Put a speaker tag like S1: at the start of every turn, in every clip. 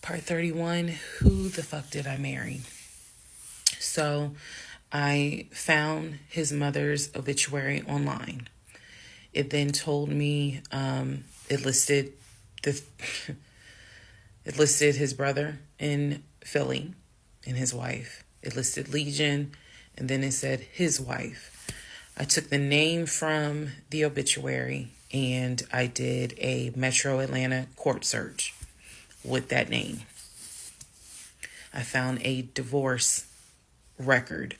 S1: Part 31, who the fuck did I marry? So I found his mother's obituary online. It then told me it listed the it listed his brother in Philly and his wife. It listed Legion, and then it said his wife. I took the name from the obituary and I did a Metro Atlanta court search with that name. I found a divorce record.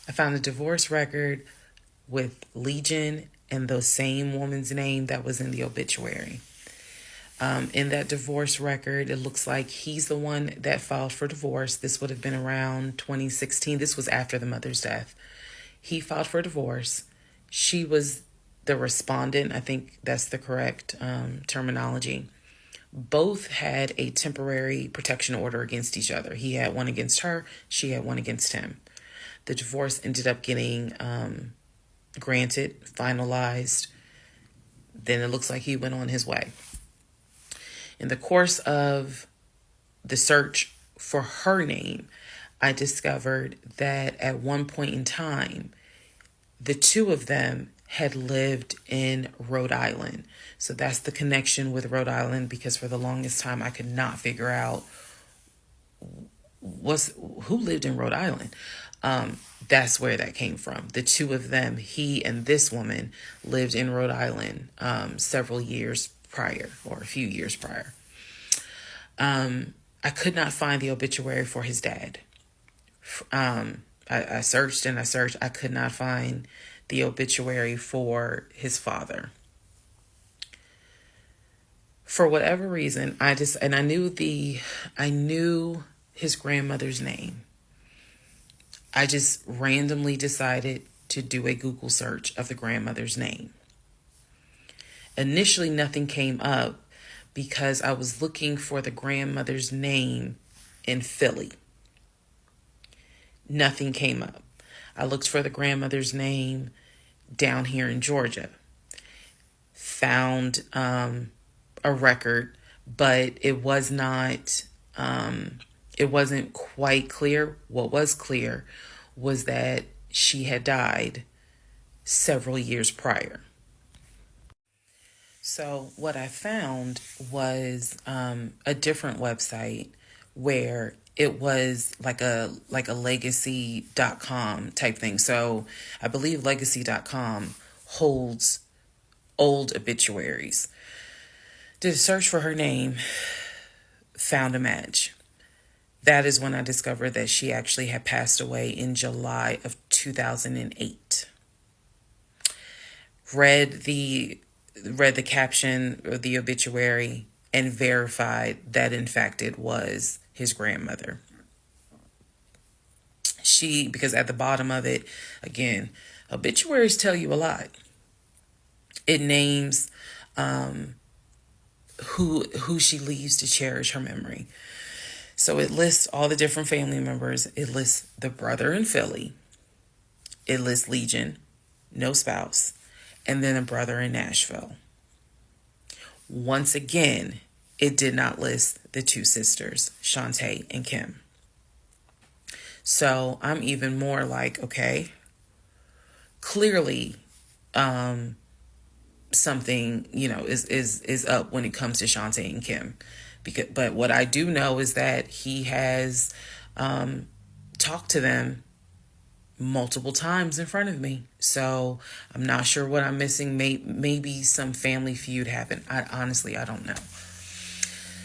S1: I found a divorce record with Legion and the same woman's name that was in the obituary. In that divorce record, it looks like he's the one that filed for divorce. This would have been around 2016. This was after the mother's death. He filed for divorce. She was the respondent. I think that's the correct terminology. Both had a temporary protection order against each other. He had one against her. She had one against him. The divorce ended up getting granted, finalized. Then it looks like he went on his way. In the course of the search for her name, I discovered that at one point in time, the two of them had lived in Rhode Island. So that's the connection with Rhode Island, because for the longest time I could not figure out who lived in Rhode Island. That's where that came from. The two of them, he and this woman, lived in Rhode Island several years prior, or a few years prior. I could not find the obituary for his dad. I searched and I searched. I could not find the obituary for his father. For whatever reason, I knew his grandmother's name. I just randomly decided to do a Google search of the grandmother's name. Initially, nothing came up because I was looking for the grandmother's name in Philly. Nothing came up. I looked for the grandmother's name down here in Georgia. Found a record, but it wasn't quite clear. What was clear was that she had died several years prior. So what I found was a different website where it was like a legacy.com type thing. So I believe legacy.com holds old obituaries. Did a search for her name, found a match. That is when I discovered that she actually had passed away in July of 2008. Read the caption of the obituary and verified that in fact it was his grandmother. Because at the bottom of it, again, obituaries tell you a lot. It names who she leaves to cherish her memory. So it lists all the different family members. It lists the brother in Philly. It lists Legion, no spouse, and then a brother in Nashville. Once again, it did not list the two sisters, Shantae and Kim. So I'm even more like, okay, clearly something, is up when it comes to Shantae and Kim. But what I do know is that he has talked to them multiple times in front of me. So I'm not sure what I'm missing. Maybe some family feud happened. I don't know.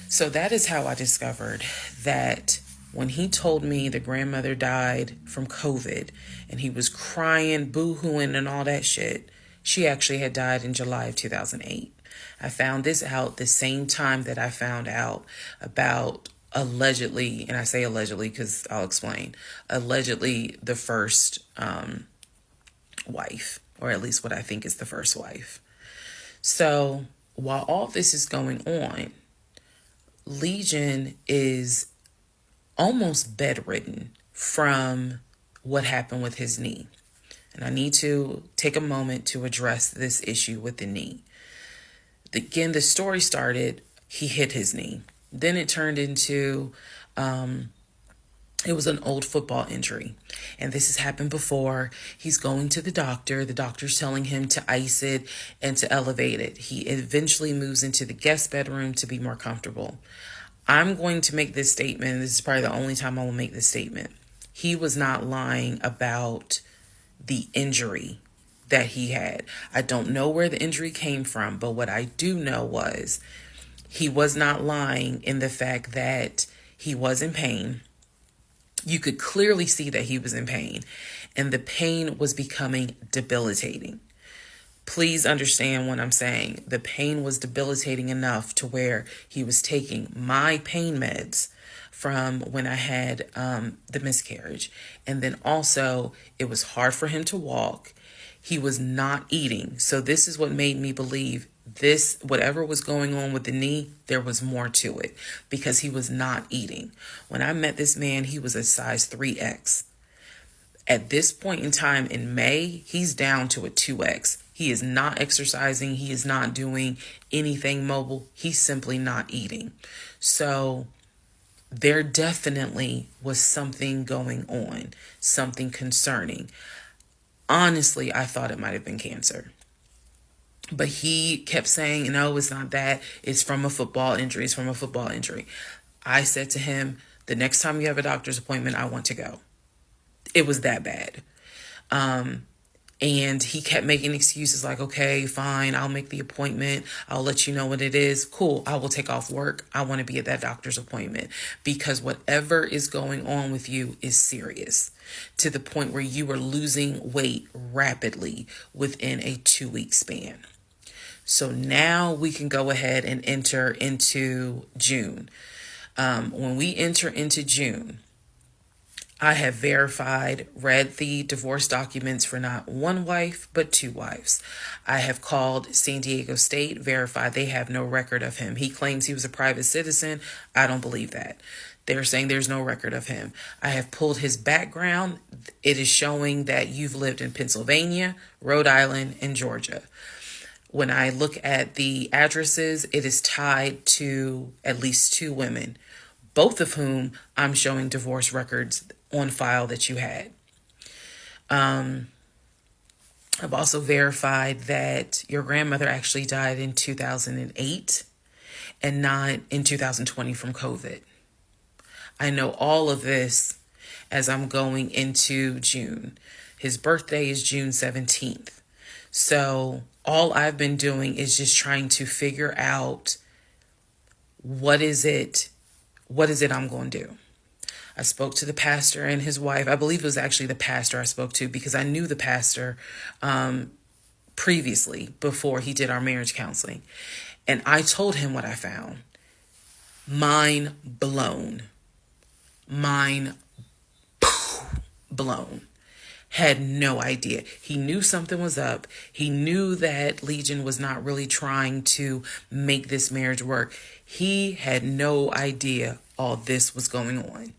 S1: So that is how I discovered that when he told me the grandmother died from COVID and he was crying, boo-hooing and all that shit, she actually had died in July of 2008. I found this out the same time that I found out about allegedly, and I say allegedly because I'll explain, allegedly the first wife, or at least what I think is the first wife. So while all this is going on, Legion is almost bedridden from what happened with his knee. And I need to take a moment to address this issue with the knee. Again, the story started he hit his knee. Then it turned into, it was an old football injury. And this has happened before. He's going to the doctor. The doctor's telling him to ice it and to elevate it. He eventually moves into the guest bedroom to be more comfortable. I'm going to make this statement. This is probably the only time I will make this statement. He was not lying about the injury that he had. I don't know where the injury came from, but what I do know was he was not lying in the fact that he was in pain. You could clearly see that he was in pain, and the pain was becoming debilitating. Please understand what I'm saying. The pain was debilitating enough to where he was taking my pain meds from when I had the miscarriage. And then also, it was hard for him to walk. He was not eating. So this is what made me believe this, whatever was going on with the knee, there was more to it, because he was not eating. When I met this man, he was a size 3X. At this point in time in May, he's down to a 2X. He is not exercising. He is not doing anything mobile. He's simply not eating. So there definitely was something going on, something concerning. Honestly, I thought it might have been cancer. But he kept saying, no, it's not that. It's from a football injury. It's from a football injury. I said to him, the next time you have a doctor's appointment, I want to go. It was that bad. And he kept making excuses like, okay, fine, I'll make the appointment. I'll let you know what it is. Cool, I will take off work. I want to be at that doctor's appointment, because whatever is going on with you is serious, to the point where you are losing weight rapidly within a 2-week span. So now we can go ahead and enter into June. When we enter into June, I have verified, read the divorce documents for not one wife, but 2 wives. I have called San Diego State, verified they have no record of him. He claims he was a private citizen. I don't believe that. They're saying there's no record of him. I have pulled his background. It is showing that you've lived in Pennsylvania, Rhode Island, and Georgia. When I look at the addresses, it is tied to at least 2 women, both of whom I'm showing divorce records on file that you had. I've also verified that your grandmother actually died in 2008 and not in 2020 from COVID. I know all of this as I'm going into June. His birthday is June 17th. So all I've been doing is just trying to figure out what is it I'm going to do. I spoke to the pastor and his wife. I believe it was actually the pastor I spoke to, because I knew the pastor previously, before he did our marriage counseling. And I told him what I found. Mind blown. Mind blown. Had no idea. He knew something was up. He knew that Legion was not really trying to make this marriage work. He had no idea all this was going on.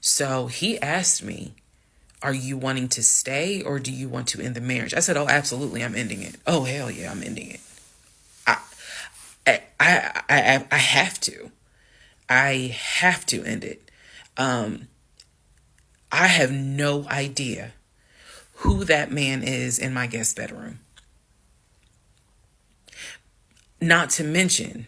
S1: So he asked me, are you wanting to stay or do you want to end the marriage? I said, oh, absolutely, I'm ending it. Oh, hell yeah, I'm ending it. I have to. I have to end it. I have no idea who that man is in my guest bedroom. Not to mention,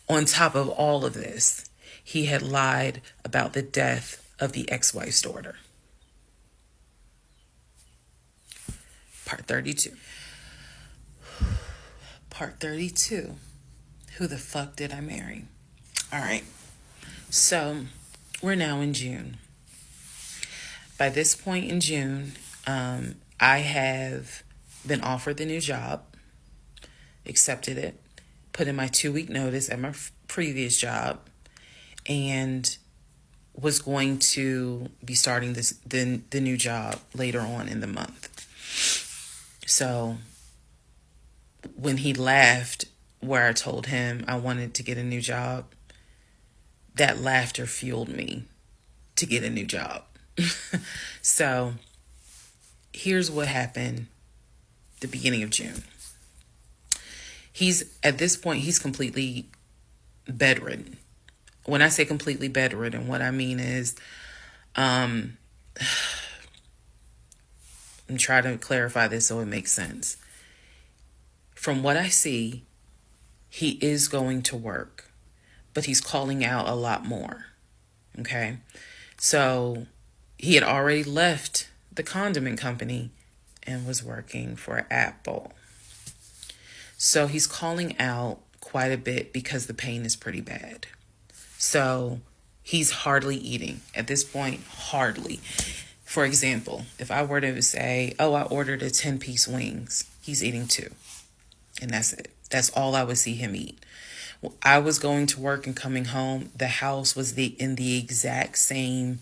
S1: on top of all of this, he had lied about the death of the ex-wife's daughter. Part 32. Part 32. Who the fuck did I marry? All right. So we're now in June. By this point in June, I have been offered the new job, accepted it, put in my 2-week notice at my previous job, and was going to be starting the new job later on in the month. So when he laughed where I told him I wanted to get a new job, that laughter fueled me to get a new job. So here's what happened the beginning of June. At this point, he's completely bedridden. When I say completely bedridden, what I mean is, I'm trying to clarify this so it makes sense. From what I see, he is going to work, but he's calling out a lot more. Okay. So he had already left the condiment company and was working for Apple. So he's calling out quite a bit because the pain is pretty bad. So he's hardly eating at this point, hardly. For example, if I were to say, oh, I ordered a 10-piece wings, he's eating 2. And that's it. That's all I would see him eat. I was going to work and coming home. The house was in the exact same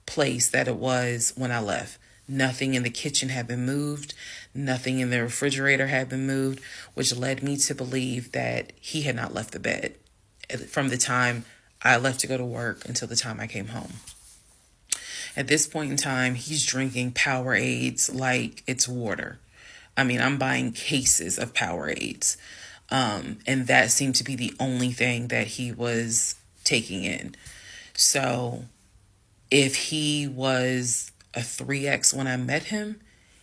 S1: place that it was when I left. Nothing in the kitchen had been moved. Nothing in the refrigerator had been moved, which led me to believe that he had not left the bed from the time I left to go to work until the time I came home. At this point in time, he's drinking Powerades like it's water. I mean, I'm buying cases of Powerades. And that seemed to be the only thing that he was taking in. So if he was a 3X when I met him,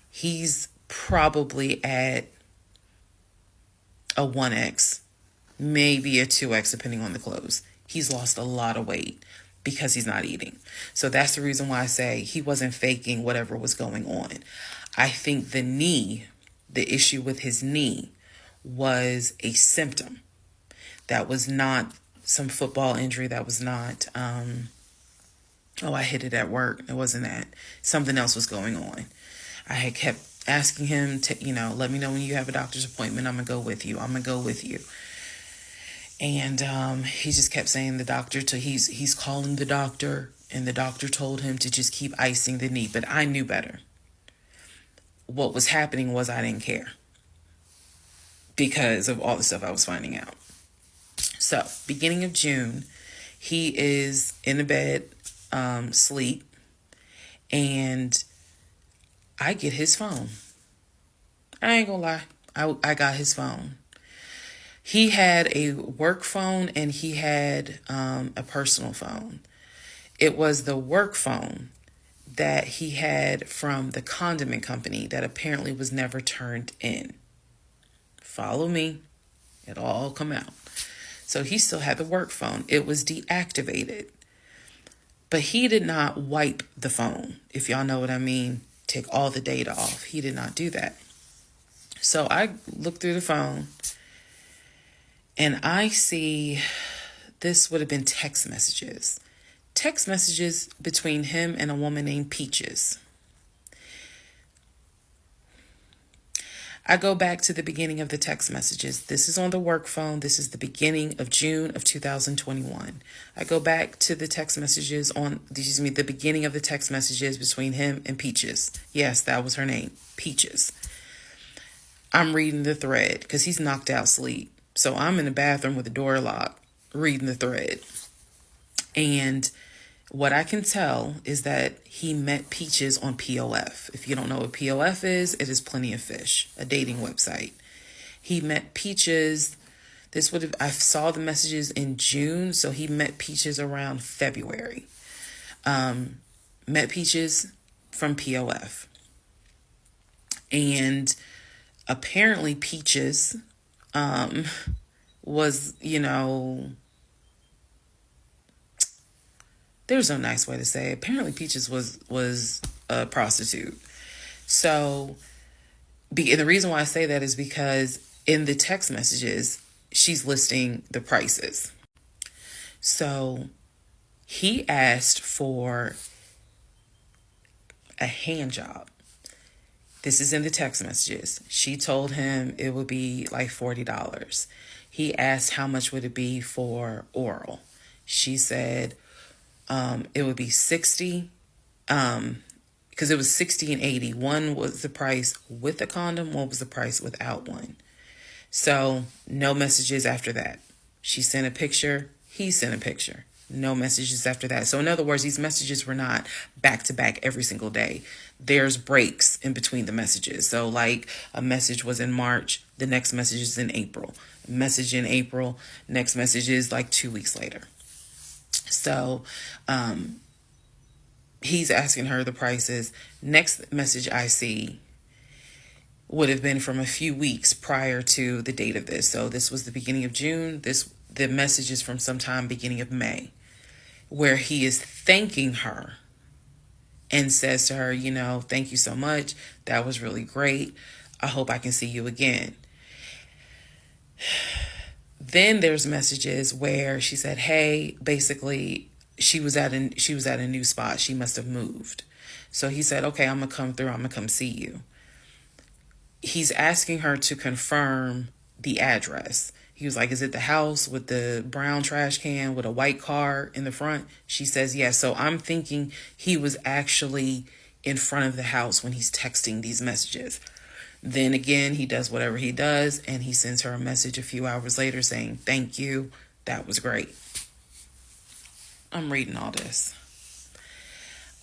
S1: he's probably at a 1X, maybe a 2X, depending on the clothes. He's lost a lot of weight because he's not eating. So that's the reason why I say he wasn't faking whatever was going on. I think the issue with his knee was a symptom. That was not some football injury. That was not, I hit it at work. It wasn't that. Something else was going on. I had kept asking him to, let me know when you have a doctor's appointment. I'm going to go with you. I'm going to go with you. And he just kept saying he's calling the doctor, and the doctor told him to just keep icing the knee. But I knew better. What was happening was I didn't care because of all the stuff I was finding out. So, beginning of June, he is in the bed, sleep, and I get his phone. I ain't gonna lie. I got his phone. He had a work phone and he had a personal phone. It was the work phone that he had from the condiment company that apparently was never turned in. Follow me. It'll all come out. So he still had the work phone. It was deactivated. But he did not wipe the phone, if y'all know what I mean. Take all the data off. He did not do that. So I looked through the phone and I see this would have been text messages. Text messages between him and a woman named Peaches. I go back to the beginning of the text messages. This is on the work phone. This is the beginning of June of 2021. I go back to the text messages the beginning of the text messages between him and Peaches. Yes, that was her name, Peaches. I'm reading the thread because he's knocked out sleep. So I'm in the bathroom with the door locked, reading the thread. And what I can tell is that he met Peaches on POF. If you don't know what POF is, it is Plenty of Fish, a dating website. He met Peaches. I saw the messages in June, so he met Peaches around February. Met Peaches from POF. And apparently Peaches was, there's no nice way to say it. Apparently Peaches was a prostitute. So, and the reason why I say that is because in the text messages, she's listing the prices. So he asked for a hand job. This is in the text messages. She told him it would be like $40. He asked how much would it be for oral. She said it would be $60, because it was $60 and $80. One was the price with a condom, one was the price without one. So no messages after that. She sent a picture, he sent a picture. No messages after that. So in other words, these messages were not back to back every single day. There's breaks in between the messages. So like a message was in March, the next message is in April. A message in April, next message is like 2 weeks later. So he's asking her the prices. Next message I see would have been from a few weeks prior to the date of this. So this was the beginning of June. The message is from sometime beginning of May, where he is thanking her and says to her, you know, thank you so much. That was really great. I hope I can see you again. Then there's messages where she said, hey, basically she was at a new spot. She must have moved. So he said, okay, I'm going to come through. I'm going to come see you. He's asking her to confirm the address. He was like, is it the house with the brown trash can with a white car in the front? She says, yes. So I'm thinking he was actually in front of the house when he's texting these messages. Then again, he does whatever he does, and he sends her a message a few hours later saying, thank you. That was great. I'm reading all this.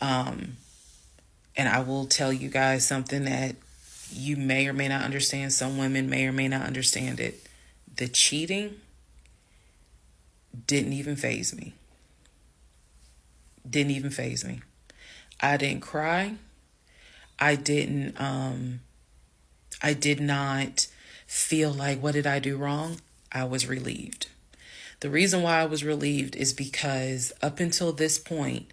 S1: And I will tell you guys something that you may or may not understand. Some women may or may not understand it. The cheating didn't even faze me. Didn't even faze me. I didn't cry. I did not feel like, what did I do wrong? I was relieved. The reason why I was relieved is because up until this point,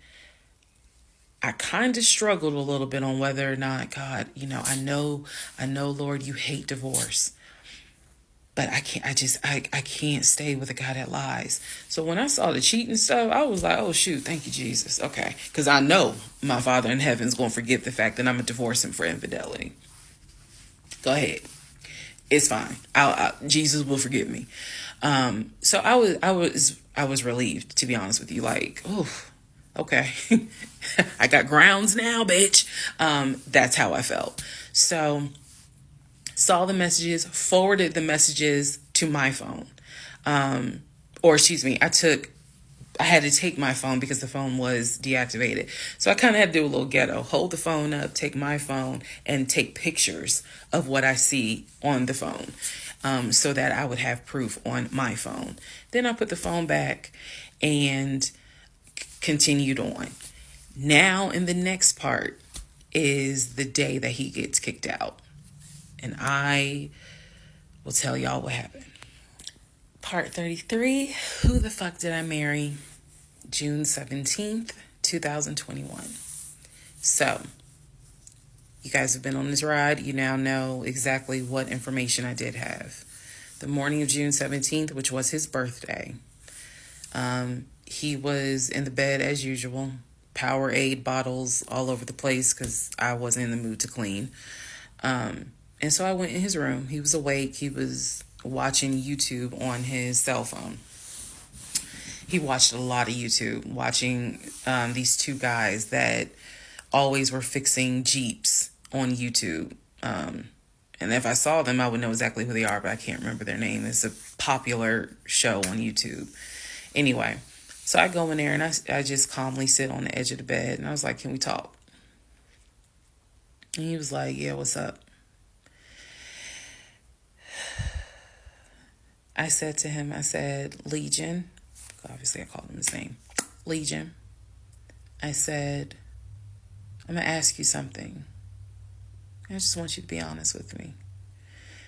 S1: I kind of struggled a little bit on whether or not, God, you know, I know, Lord, you hate divorce, but I can't stay with a guy that lies. So when I saw the cheating stuff, I was like, oh shoot, thank you, Jesus. Okay. Cause I know my Father in heaven's going to forgive the fact that I'm going to divorce him for infidelity. Go ahead. It's fine. Jesus will forgive me. So I was relieved, to be honest with you. Like, oh, okay. I got grounds now, bitch. That's how I felt. So saw the messages, forwarded the messages to my phone. Or excuse me, I had to take my phone because the phone was deactivated. So I kind of had to do a little ghetto. Hold the phone up, take my phone, and take pictures of what I see on the phone, so that I would have proof on my phone. Then I put the phone back and continued on. Now in the next part is the day that he gets kicked out. And I will tell y'all what happened. Part 33, who the fuck did I marry? June 17th, 2021. So, you guys have been on this ride. You now know exactly what information I did have. The morning of June 17th, which was his birthday, he was in the bed as usual. Powerade bottles all over the place because I wasn't in the mood to clean. And so I went in his room. He was awake. He was watching YouTube on his cell phone. He watched a lot of YouTube, watching these two guys that always were fixing Jeeps on YouTube. And if I saw them, I would know exactly who they are, but I can't remember their name. It's a popular show on YouTube. Anyway, so I go in there and I just calmly sit on the edge of the bed. And I was like, can we talk? And he was like, yeah, what's up? I said to him, Legion. Obviously, I called him his name. Legion. I said, I'm going to ask you something. I just want you to be honest with me.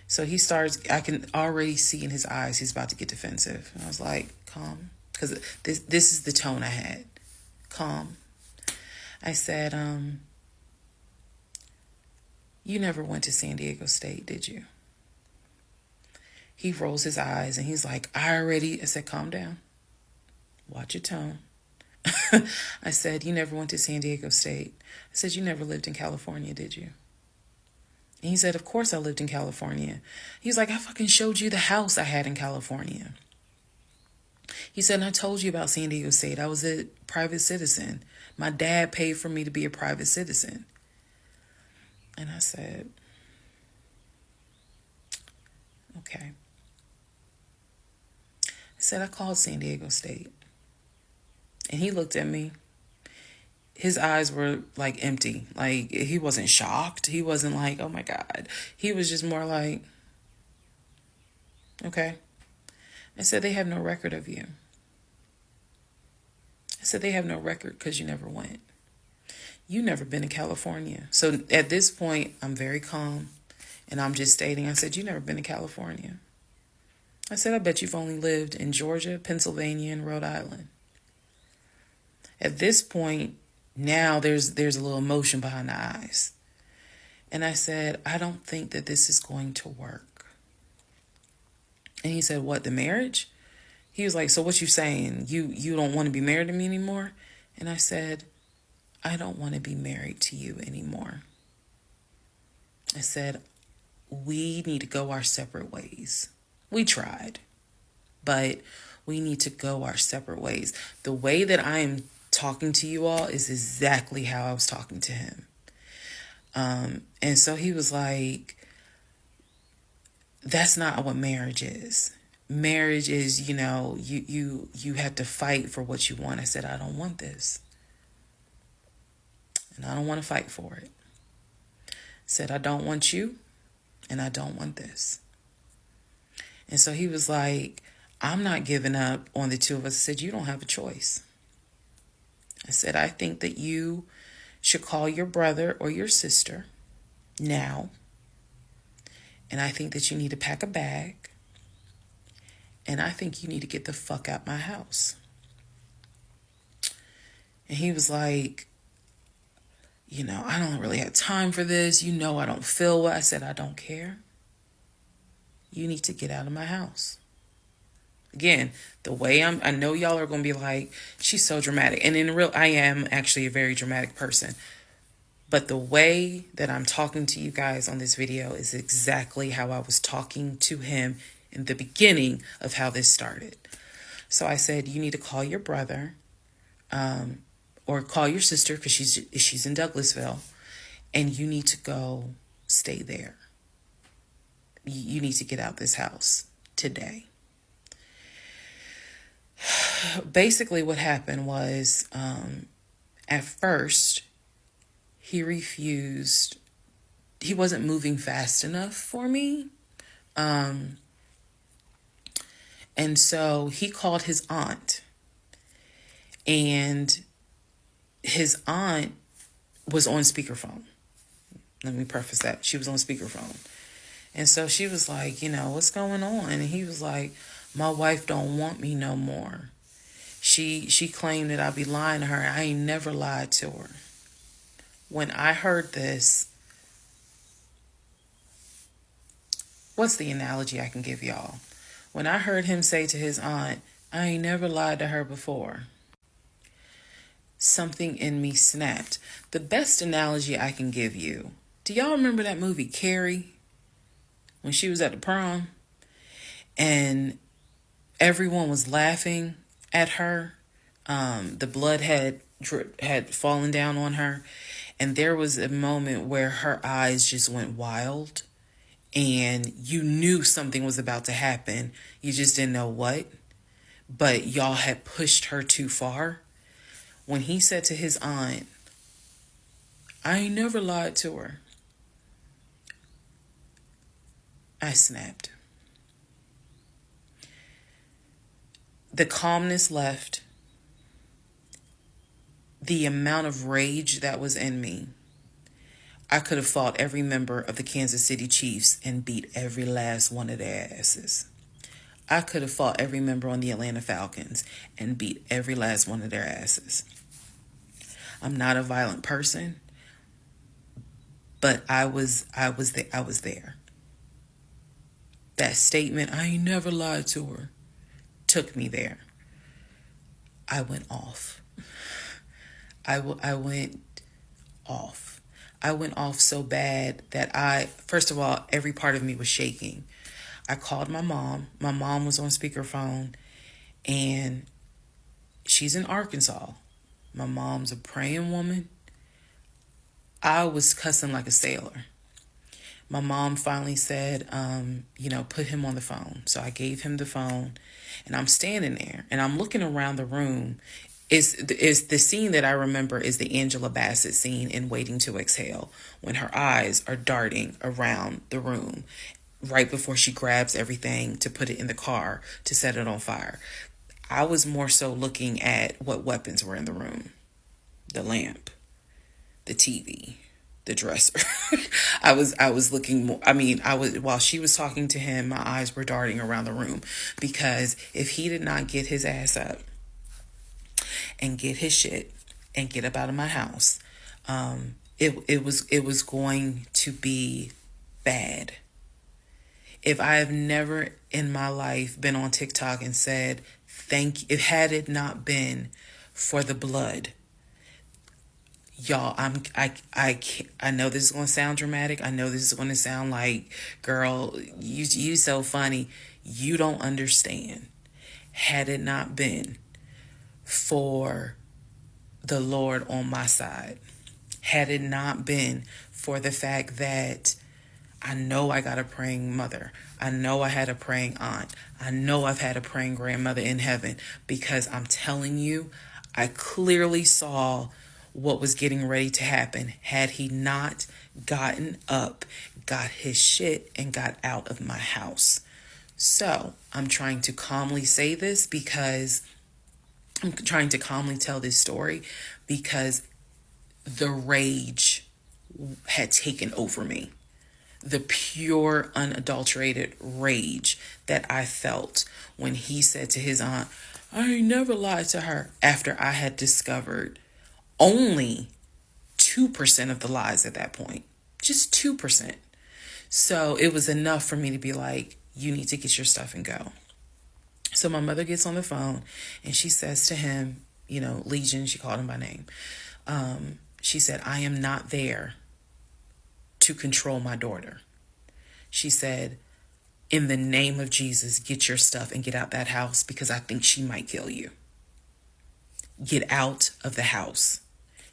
S1: So he starts, I can already see in his eyes, he's about to get defensive. And I was like, calm. Because this is the tone I had. Calm. I said, you never went to San Diego State, did you? He rolls his eyes and he's like, I said, calm down. Watch your tone. I said, you never went to San Diego State. I said, you never lived in California, did you? And he said, of course I lived in California. He was like, I fucking showed you the house I had in California. He said, and I told you about San Diego State. I was a private citizen. My dad paid for me to be a private citizen. And I said, okay. I said, I called San Diego State. And he looked at me. His eyes were like empty. Like, he wasn't shocked. He wasn't like, oh my God. He was just more like, okay. I said, they have no record of you. I said, they have no record because you never went. You never been to California. So at this point, I'm very calm. And I'm just stating, I said, you never been to California. I said, I bet you've only lived in Georgia, Pennsylvania, and Rhode Island. At this point, now there's a little emotion behind the eyes. And I said, I don't think that this is going to work. And he said, what, the marriage? He was like, so what you saying? You don't want to be married to me anymore? And I said, I don't want to be married to you anymore. I said, we need to go our separate ways. We tried, but we need to go our separate ways. The way that I am talking to you all is exactly how I was talking to him. And so he was like, that's not what marriage is. Marriage is, you have to fight for what you want. I said, I don't want this. And I don't want to fight for it. I said, I don't want you, and I don't want this. And so he was like, I'm not giving up on the two of us. I said, you don't have a choice. I said, I think that you should call your brother or your sister now. And I think that you need to pack a bag. And I think you need to get the fuck out my house. And he was like, I don't really have time for this. I don't feel well. I said, I don't care. You need to get out of my house. Again, the way I know y'all are going to be like, she's so dramatic. And I am actually a very dramatic person. But the way that I'm talking to you guys on this video is exactly how I was talking to him in the beginning of how this started. So I said, you need to call your brother, or call your sister because she's in Douglasville, and you need to go stay there. You need to get out this house today. Basically what happened was, at first, he refused. He wasn't moving fast enough for me. And so he called his aunt. And his aunt was on speakerphone. Let me preface that. She was on speakerphone. And so she was like, what's going on? And he was like, my wife don't want me no more. She claimed that I be lying to her. I ain't never lied to her. When I heard this, what's the analogy I can give y'all? When I heard him say to his aunt, I ain't never lied to her before, something in me snapped. The best analogy I can give you, do y'all remember that movie Carrie? When she was at the prom and everyone was laughing at her. The blood had fallen down on her. And there was a moment where her eyes just went wild. And you knew something was about to happen. You just didn't know what. But y'all had pushed her too far. When he said to his aunt, I ain't never lied to her, I snapped. The calmness left. The amount of rage that was in me. I could have fought every member of the Kansas City Chiefs and beat every last one of their asses. I could have fought every member on the Atlanta Falcons and beat every last one of their asses. I'm not a violent person, but I was there. That statement, I ain't never lied to her, took me there. I went off. I went off. I went off so bad that first of all, every part of me was shaking. I called my mom. My mom was on speakerphone, and she's in Arkansas. My mom's a praying woman. I was cussing like a sailor. My mom finally said, put him on the phone. So I gave him the phone, and I'm standing there, and I'm looking around the room. is the scene that I remember is the Angela Bassett scene in Waiting to Exhale, when her eyes are darting around the room right before she grabs everything to put it in the car to set it on fire. I was more so looking at what weapons were in the room: the lamp, the TV, the dresser. I was looking more, I was, while she was talking to him, my eyes were darting around the room, because if he did not get his ass up and get his shit and get up out of my house, it was going to be bad. If I have never in my life been on TikTok and said if had it not been for the blood, y'all, I know this is going to sound dramatic. I know this is going to sound like, girl, you so funny. You don't understand. Had it not been for the Lord on my side, had it not been for the fact that I know I got a praying mother, I know I had a praying aunt, I know I've had a praying grandmother in heaven, because I'm telling you, I clearly saw what was getting ready to happen had he not gotten up, got his shit, and got out of my house. So I'm trying to calmly say this because I'm trying to calmly tell this story because the rage had taken over me. The pure, unadulterated rage that I felt when he said to his aunt, I ain't never lied to her, after I had discovered only 2% of the lies at that point. Just 2%. So it was enough for me to be like, you need to get your stuff and go. So my mother gets on the phone and she says to him, Legion, she called him by name. She said, I am not there to control my daughter. She said, in the name of Jesus, get your stuff and get out that house, because I think she might kill you. Get out of the house.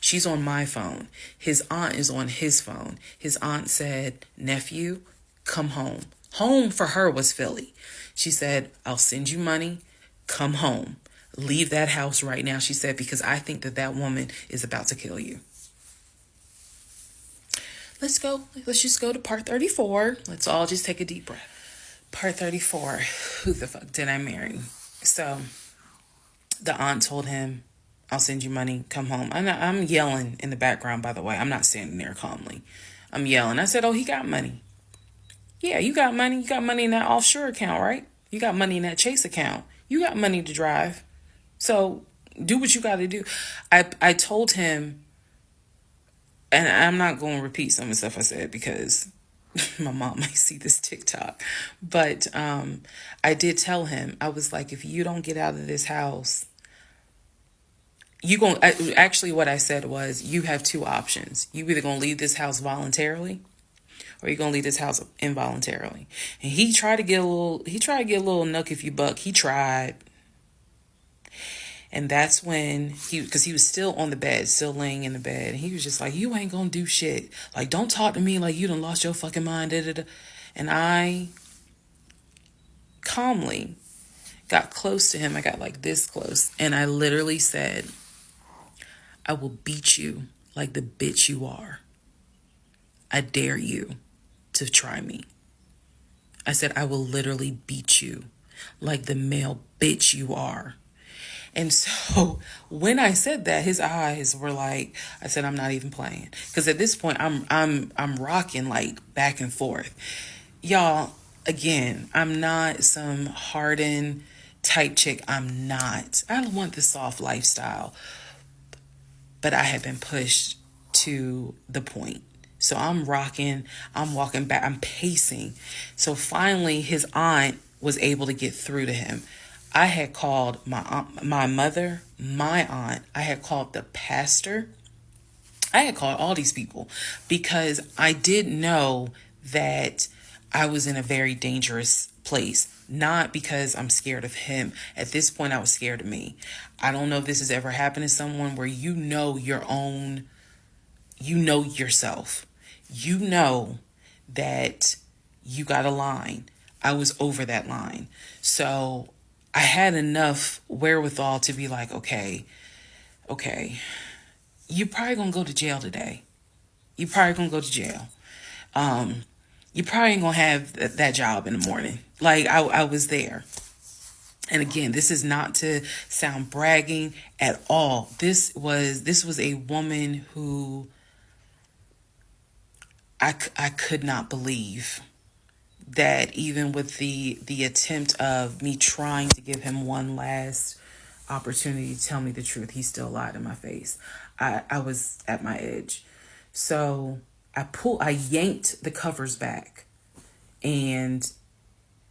S1: She's on my phone. His aunt is on his phone. His aunt said, nephew, come home. Home for her was Philly. She said, I'll send you money. Come home. Leave that house right now, she said, because I think that woman is about to kill you. Let's go. Let's just go to part 34. Let's all just take a deep breath. Part 34. Who the fuck did I marry? So the aunt told him, I'll send you money. Come home. I'm yelling in the background, by the way. I'm not standing there calmly. I'm yelling. I said, oh, he got money. Yeah, you got money. You got money in that offshore account, right? You got money in that Chase account. You got money to drive. So do what you got to do. I told him, and I'm not going to repeat some of the stuff I said because my mom might see this TikTok. But I did tell him, I was like, if you don't get out of this house, actually what I said was, you have two options. You either going to leave this house voluntarily, or you're going to leave this house involuntarily. And he tried to get a little nuck if you buck. He tried. And that's when because he was still on the bed, still laying in the bed. And he was just like, you ain't going to do shit. Like, don't talk to me like you done lost your fucking mind. Da, da, da. And I calmly got close to him. I got like this close. And I literally said, I will beat you like the bitch you are. I dare you to try me. I said, I will literally beat you like the male bitch you are. And so when I said that, his eyes were like, I said, I'm not even playing. Because at this point, I'm rocking like back and forth. Y'all, again, I'm not some hardened type chick. I'm not. I don't want the soft lifestyle. But I have been pushed to the point. So I'm rocking, I'm walking back, I'm pacing. So finally, his aunt was able to get through to him. I had called my aunt, my mother, my aunt. I had called the pastor. I had called all these people because I did know that I was in a very dangerous place. Not because I'm scared of him. At this point, I was scared of me. I don't know if this has ever happened to someone where you know yourself. You know that you got a line. I was over that line. So I had enough wherewithal to be like, okay, okay, you're probably gonna go to jail today. You're probably gonna go to jail. You probably ain't gonna have that job in the morning. Like I was there. And again, this is not to sound bragging at all. This was a woman who I could not believe that even with the attempt of me trying to give him one last opportunity to tell me the truth, he still lied in my face. I was at my edge. So I yanked the covers back, and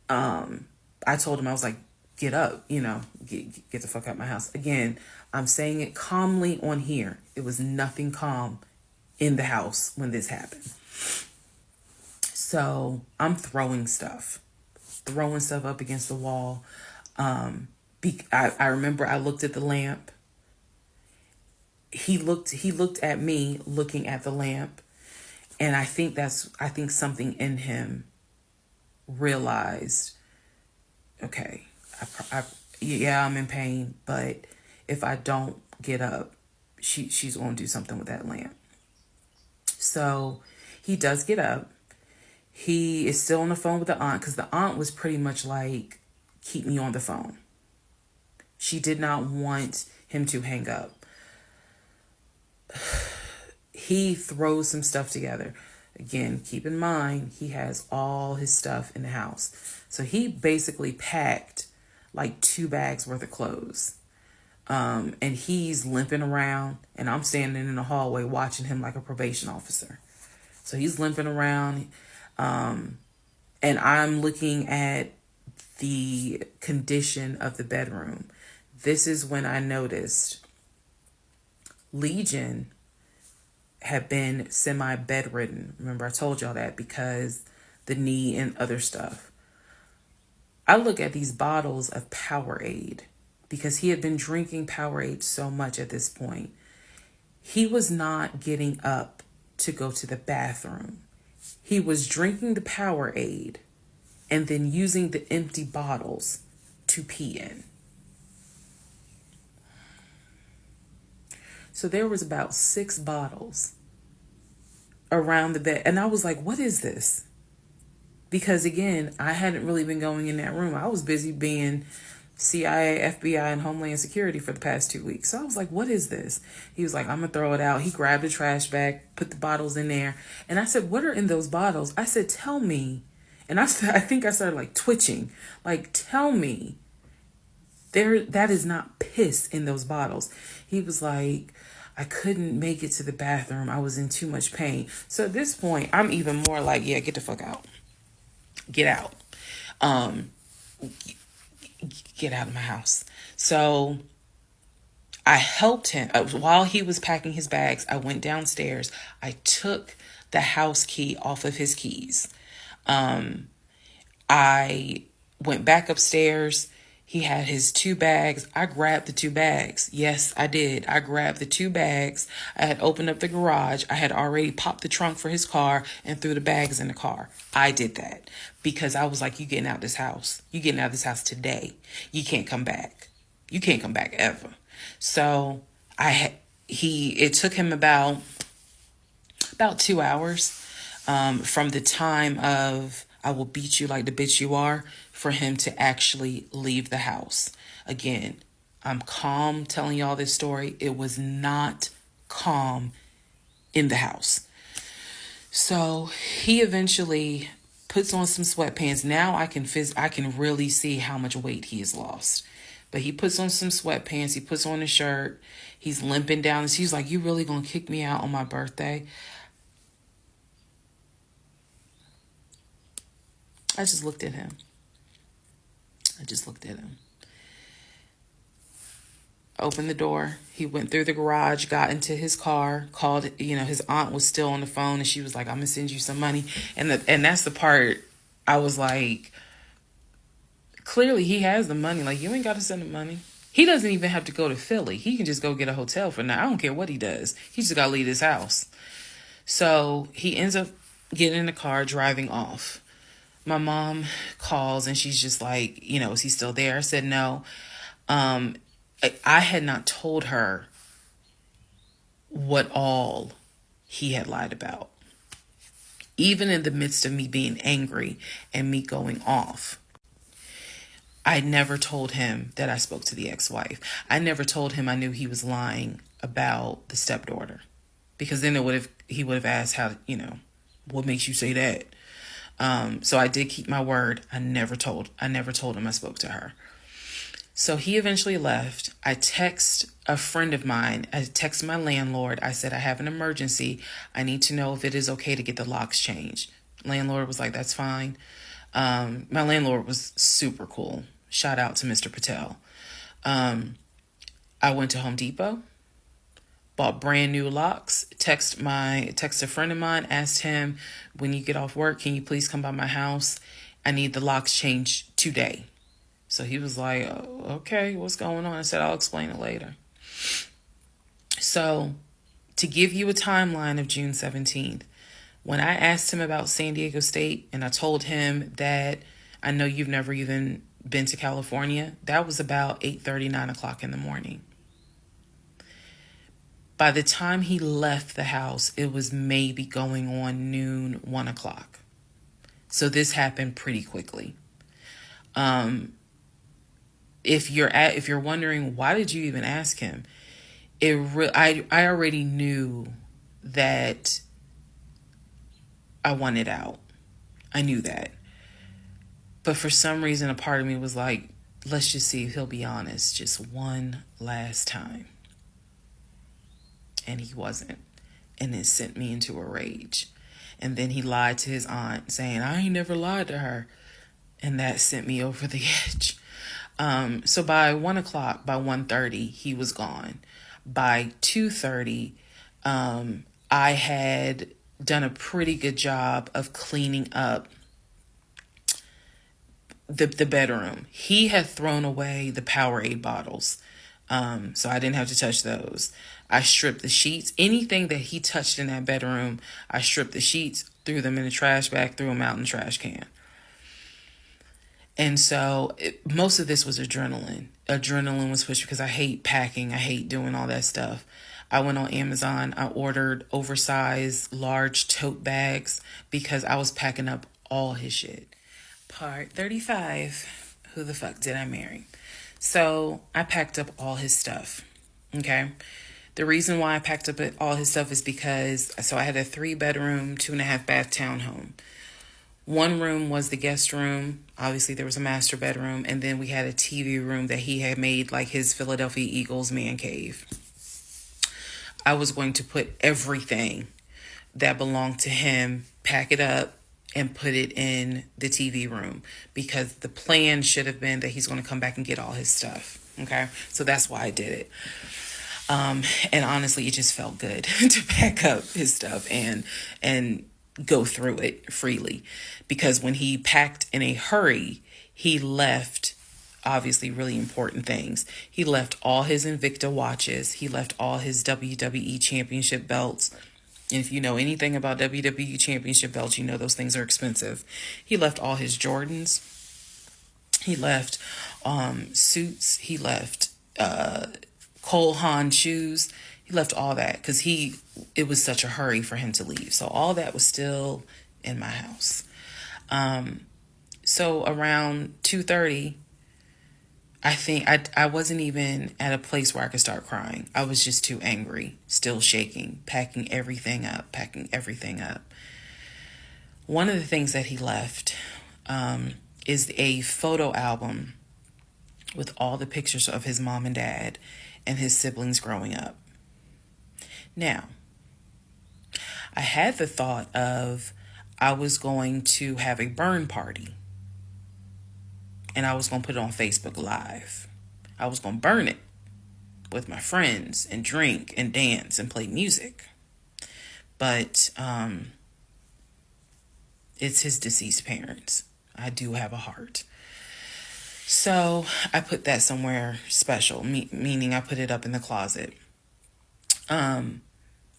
S1: I told him, I was like, get up, get the fuck out of my house. Again, I'm saying it calmly on here. It was nothing calm in the house when this happened. So I'm throwing stuff up against the wall. I remember I looked at the lamp. He looked at me looking at the lamp, and I think something in him realized, okay, yeah, I'm in pain, but if I don't get up, she's going to do something with that lamp. So he does get up. He is still on the phone with the aunt, because the aunt was pretty much like, keep me on the phone. She did not want him to hang up. He throws some stuff together. Again, keep in mind, he has all his stuff in the house. So he basically packed like 2 bags worth of clothes. And he's limping around, and I'm standing in the hallway watching him like a probation officer. So he's limping around, and I'm looking at the condition of the bedroom. This is when I noticed Legion had been semi-bedridden. Remember, I told y'all that, because the knee and other stuff. I look at these bottles of Powerade, because he had been drinking Powerade so much at this point. He was not getting up to go to the bathroom. He was drinking the Powerade and then using the empty bottles to pee in. So there was about 6 bottles around the bed. And I was like, what is this? Because again, I hadn't really been going in that room. I was busy being CIA, FBI, and Homeland Security for the past 2 weeks. So I was like, what is this? He was like, I'm going to throw it out. He grabbed a trash bag, put the bottles in there. And I said, what are in those bottles? I said, tell me. And I think I started like twitching. Like, tell me. That is not piss in those bottles. He was like, I couldn't make it to the bathroom. I was in too much pain. So at this point, I'm even more like, yeah, get the fuck out. Get out. Get out of my house. So I helped him. While he was packing his bags, I went downstairs. I took the house key off of his keys. I went back upstairs. He had his 2 bags. I grabbed the 2 bags. Yes, I did. I grabbed the 2 bags. I had opened up the garage. I had already popped the trunk for his car and threw the bags in the car. I did that because I was like, you getting out this house. You getting out of this house today. You can't come back. You can't come back ever. So it took him about 2 hours from the time of I will beat you like the bitch you are for him to actually leave the house. Again, I'm calm telling y'all this story. It was not calm in the house. So he eventually puts on some sweatpants. Now I can really see how much weight he has lost. But he puts on some sweatpants. He puts on a shirt. He's limping down. He's like, you really gonna kick me out on my birthday? I just looked at him. Opened the door. He went through the garage, got into his car, called, his aunt was still on the phone, and she was like, I'm going to send you some money. And that's the part I was like, clearly he has the money. Like, you ain't got to send him money. He doesn't even have to go to Philly. He can just go get a hotel for now. I don't care what he does. He just got to leave his house. So he ends up getting in the car, driving off. My mom calls and she's just like, is he still there? I said no. I had not told her what all he had lied about. Even in the midst of me being angry and me going off, I never told him that I spoke to the ex-wife. I never told him I knew he was lying about the stepdaughter, because then he would have asked how, what makes you say that? So I did keep my word. I never told him I spoke to her. So he eventually left. I text a friend of mine. I text my landlord. I said, I have an emergency. I need to know if it is okay to get the locks changed. Landlord was like, that's fine. My landlord was super cool. Shout out to Mr. Patel. I went to Home Depot, bought brand new locks, text a friend of mine, asked him, when you get off work, can you please come by my house? I need the locks changed today. So he was like, oh, okay, what's going on? I said, I'll explain it later. So to give you a timeline of June 17th, when I asked him about San Diego State and I told him that I know you've never even been to California, that was about 8:30, 9 o'clock in the morning. By the time he left the house, it was maybe going on noon, 1 o'clock. So this happened pretty quickly. If you're wondering, why did you even ask him? I already knew that I wanted out. I knew that. But for some reason, a part of me was like, let's just see if he'll be honest just one last time. And he wasn't. And it sent me into a rage. And then he lied to his aunt saying, I ain't never lied to her. And that sent me over the edge. So by 1 o'clock, by 1:30, he was gone. By 2:30, I had done a pretty good job of cleaning up the bedroom. He had thrown away the Powerade bottles. So I didn't have to touch those. I stripped the sheets. Anything that he touched in that bedroom, I stripped the sheets, threw them in a trash bag, threw them out in the trash can. And so most of this was adrenaline. Adrenaline was pushed because I hate packing. I hate doing all that stuff. I went on Amazon. I ordered oversized, large tote bags because I was packing up all his shit. Part 35. Who the fuck did I marry? So I packed up all his stuff. Okay. The reason why I packed up all his stuff is because, so I had a 3-bedroom, 2.5-bath townhome. One room was the guest room. Obviously, there was a master bedroom. And then we had a TV room that he had made like his Philadelphia Eagles man cave. I was going to put everything that belonged to him, pack it up, and put it in the TV room, because the plan should have been that he's going to come back and get all his stuff. Okay. So that's why I did it. And honestly, it just felt good to pack up his stuff and go through it freely, because when he packed in a hurry, he left obviously really important things. He left all his Invicta watches. He left all his WWE championship belts. And if you know anything about WWE championship belts, you know those things are expensive. He left all his Jordans. He left suits. He left Cole Haan shoes. He left all that because it was such a hurry for him to leave. So all that was still in my house. So around 2:30, I think I wasn't even at a place where I could start crying. I was just too angry, still shaking, packing everything up. One of the things that he left is a photo album with all the pictures of his mom and dad and his siblings growing up. Now, I had the thought of I was going to have a burn party. And I was going to put it on Facebook Live. I was going to burn it with my friends and drink and dance and play music. But it's his deceased parents. I do have a heart. So I put that somewhere special, meaning I put it up in the closet.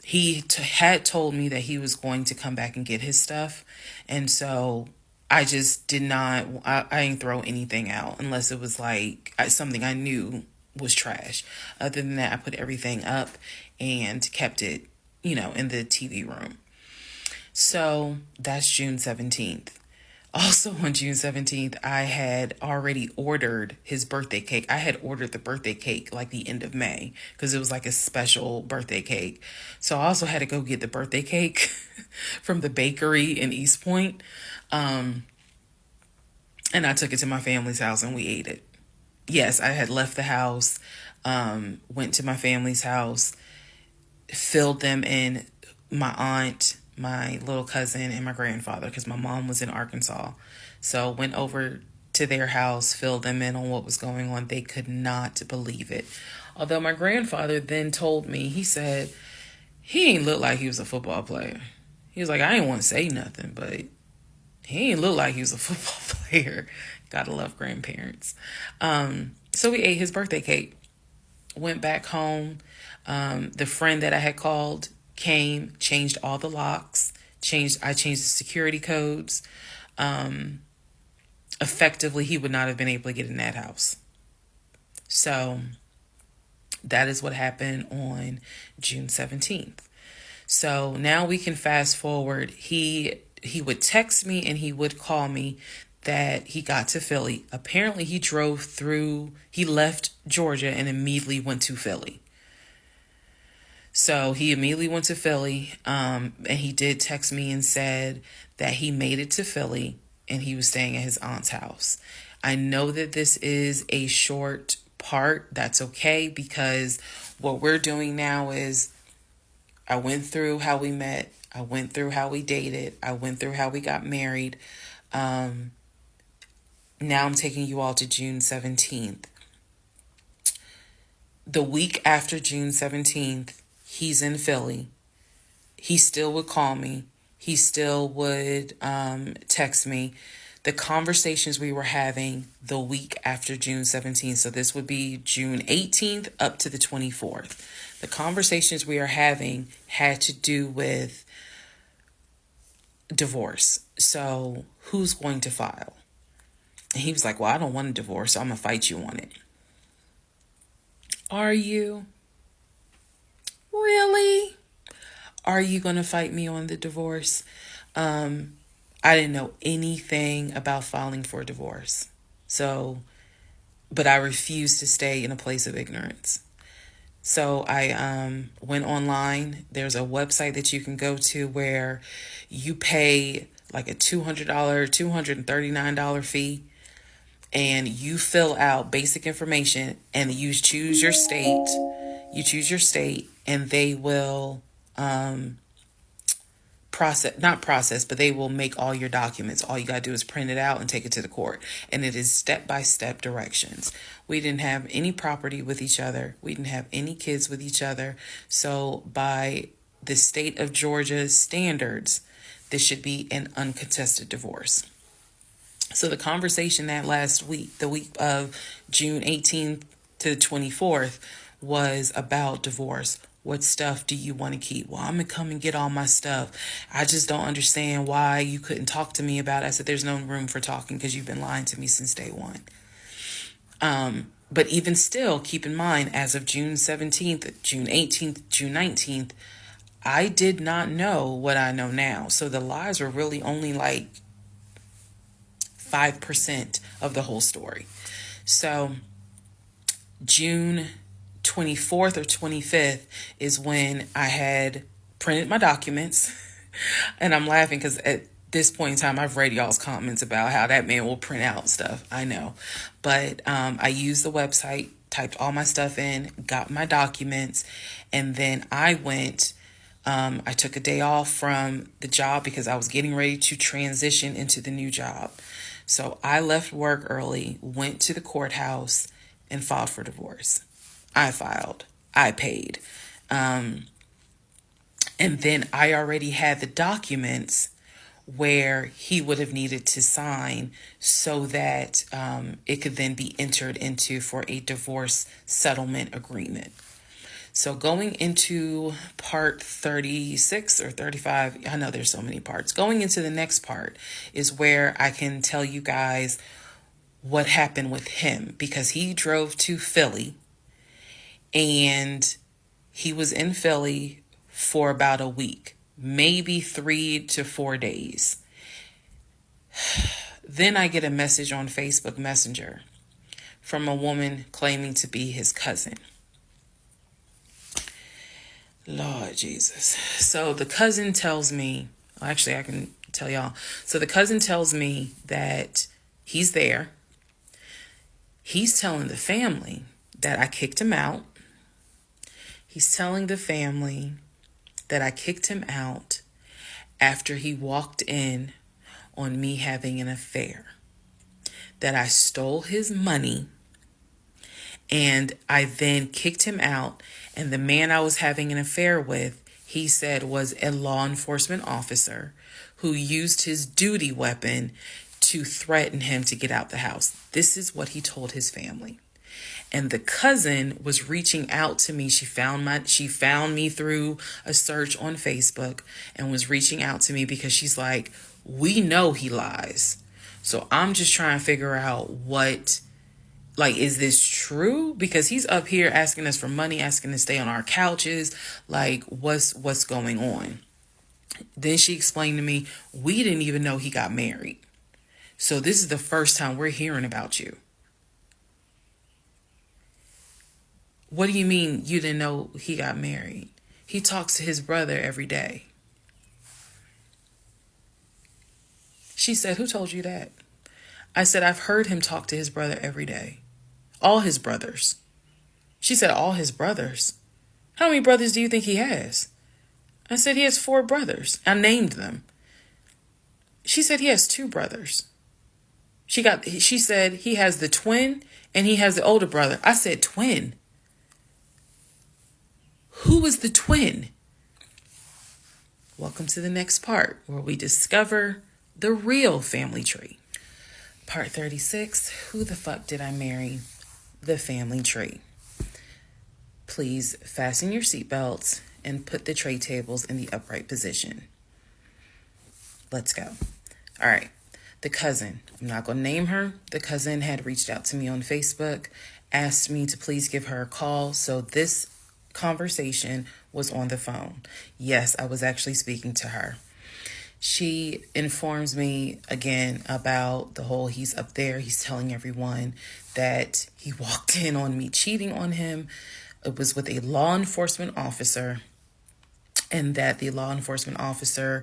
S1: He had told me that he was going to come back and get his stuff. And so I just did not, I didn't throw anything out unless it was like something I knew was trash. Other than that, I put everything up and kept it, in the TV room. So that's June 17th. Also on June 17th, I had already ordered his birthday cake. I had ordered the birthday cake like the end of May because it was like a special birthday cake. So I also had to go get the birthday cake from the bakery in East Point. And I took it to my family's house and we ate it. Yes, I had left the house, went to my family's house, filled them in, my aunt, my little cousin, and my grandfather, because my mom was in Arkansas. So went over to their house, filled them in on what was going on. They could not believe it. Although my grandfather then told me, he said, he ain't look like he was a football player. He was like, I ain't want to say nothing, but he ain't look like he was a football player. Gotta love grandparents. So we ate his birthday cake. Went back home. The friend that I had called came, changed all the locks, I changed the security codes. Effectively, he would not have been able to get in that house. So that is what happened on June 17th. So now we can fast forward. He would text me and he would call me that he got to Philly. Apparently he left Georgia and immediately went to Philly. So he immediately went to Philly, and he did text me and said that he made it to Philly and he was staying at his aunt's house. I know that this is a short part. That's okay, because what we're doing now is I went through how we met. I went through how we dated. I went through how we got married. Now I'm taking you all to June 17th. The week after June 17th, he's in Philly. He still would call me. He still would text me. The conversations we were having the week after June 17th, so this would be June 18th up to the 24th. The conversations we are having had to do with divorce. So who's going to file? And he was like, well, I don't want a divorce, so I'm going to fight you on it. Are you? Really? Are you going to fight me on the divorce? I didn't know anything about filing for divorce. But I refused to stay in a place of ignorance. So I went online. There's a website that you can go to where you pay like a $200, $239 fee, and you fill out basic information and you choose your state. You choose your state and they will they will make all your documents. All you got to do is print it out and take it to the court. And it is step-by-step directions. We didn't have any property with each other. We didn't have any kids with each other. So by the state of Georgia's standards, this should be an uncontested divorce. So the conversation that last week, the week of June 18th to the 24th, was about divorce. What stuff do you want to keep? Well, I'm going to come and get all my stuff. I just don't understand why you couldn't talk to me about it. I said, there's no room for talking because you've been lying to me since day one. But even still, keep in mind, as of June 17th, June 18th, June 19th, I did not know what I know now. So the lies were really only like 5% of the whole story. So June 24th or 25th is when I had printed my documents. And I'm laughing because at this point in time, I've read y'all's comments about how that man will print out stuff. I know. But I used the website, typed all my stuff in, got my documents, and then I went. I took a day off from the job because I was getting ready to transition into the new job. So I left work early, went to the courthouse, and filed for divorce. I filed. I paid. And then I already had the documents where he would have needed to sign so that it could then be entered into for a divorce settlement agreement. So going into part 36 or 35, I know there's so many parts. Going into the next part is where I can tell you guys what happened with him, because he drove to Philly And he was in Philly for about a week, maybe 3 to 4 days. Then I get a message on Facebook Messenger from a woman claiming to be his cousin. Lord Jesus. So the cousin tells me, actually I can tell y'all. So the cousin tells me that he's there. He's telling the family that I kicked him out. He's telling the family that I kicked him out after he walked in on me having an affair. That I stole his money and I then kicked him out. And the man I was having an affair with, he said was a law enforcement officer who used his duty weapon to threaten him to get out the house. This is what he told his family. And the cousin was reaching out to me. She found me through a search on Facebook and was reaching out to me because she's like, we know he lies. So I'm just trying to figure out is this true? Because he's up here asking us for money, asking to stay on our couches. Like, what's going on? Then she explained to me, we didn't even know he got married. So this is the first time we're hearing about you. What do you mean you didn't know he got married? He talks to his brother every day. She said, who told you that? I said, I've heard him talk to his brother every day. All his brothers. She said, all his brothers? How many brothers do you think he has? I said, he has 4 brothers. I named them. She said, he has 2 brothers. She said, he has the twin and he has the older brother. I said, twin? Who is the twin? Welcome to the next part where we discover the real family tree. Part 36, who the fuck did I marry? The family tree. Please fasten your seatbelts and put the tray tables in the upright position. Let's go. All right. The cousin, I'm not going to name her. The cousin had reached out to me on Facebook, asked me to please give her a call. So this conversation was on the phone. Yes, I was actually speaking to her. She informs me again about the whole he's up there. He's telling everyone that he walked in on me cheating on him. It was with a law enforcement officer, and that the law enforcement officer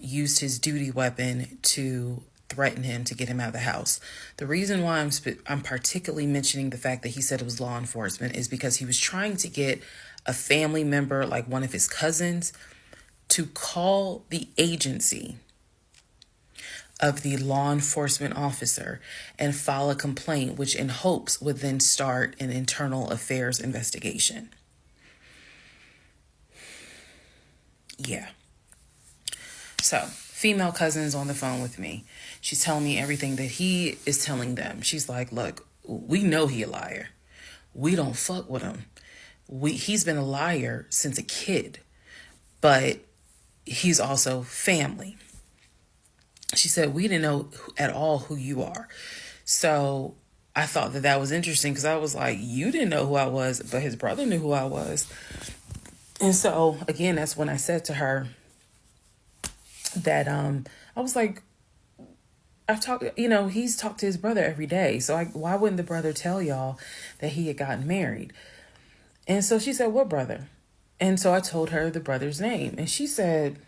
S1: used his duty weapon to threaten him to get him out of the house. The reason why I'm particularly mentioning the fact that he said it was law enforcement is because he was trying to get a family member, like one of his cousins, to call the agency of the law enforcement officer and file a complaint, which in hopes would then start an internal affairs investigation. Yeah. So, female cousin's on the phone with me. She's telling me everything that he is telling them. She's like, look, we know he a liar. We don't fuck with him. He's been a liar since a kid, but he's also family. She said, we didn't know at all who you are. So I thought that was interesting because I was like, you didn't know who I was, but his brother knew who I was. And so, again, that's when I said to her that I was like, he's talked to his brother every day. So why wouldn't the brother tell y'all that he had gotten married? And so she said, what brother? And so I told her the brother's name. And she said,